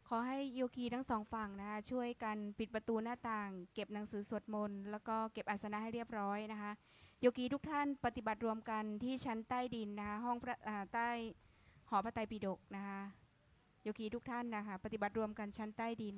ขอให้โยคีทั้งสองฝั่งนะคะช่วยกันปิดประตูหน้าต่างเก็บหนังสือสวดมนต์แล้วก็เก็บอาสนะให้เรียบร้อยนะคะโยคีทุกท่านปฏิบัติรวมกันที่ชั้นใต้ดินนะคะห้องใต้หอพระไตรปิฎกนะคะโยคีทุกท่านนะคะปฏิบัติรวมกันชั้นใต้ดิน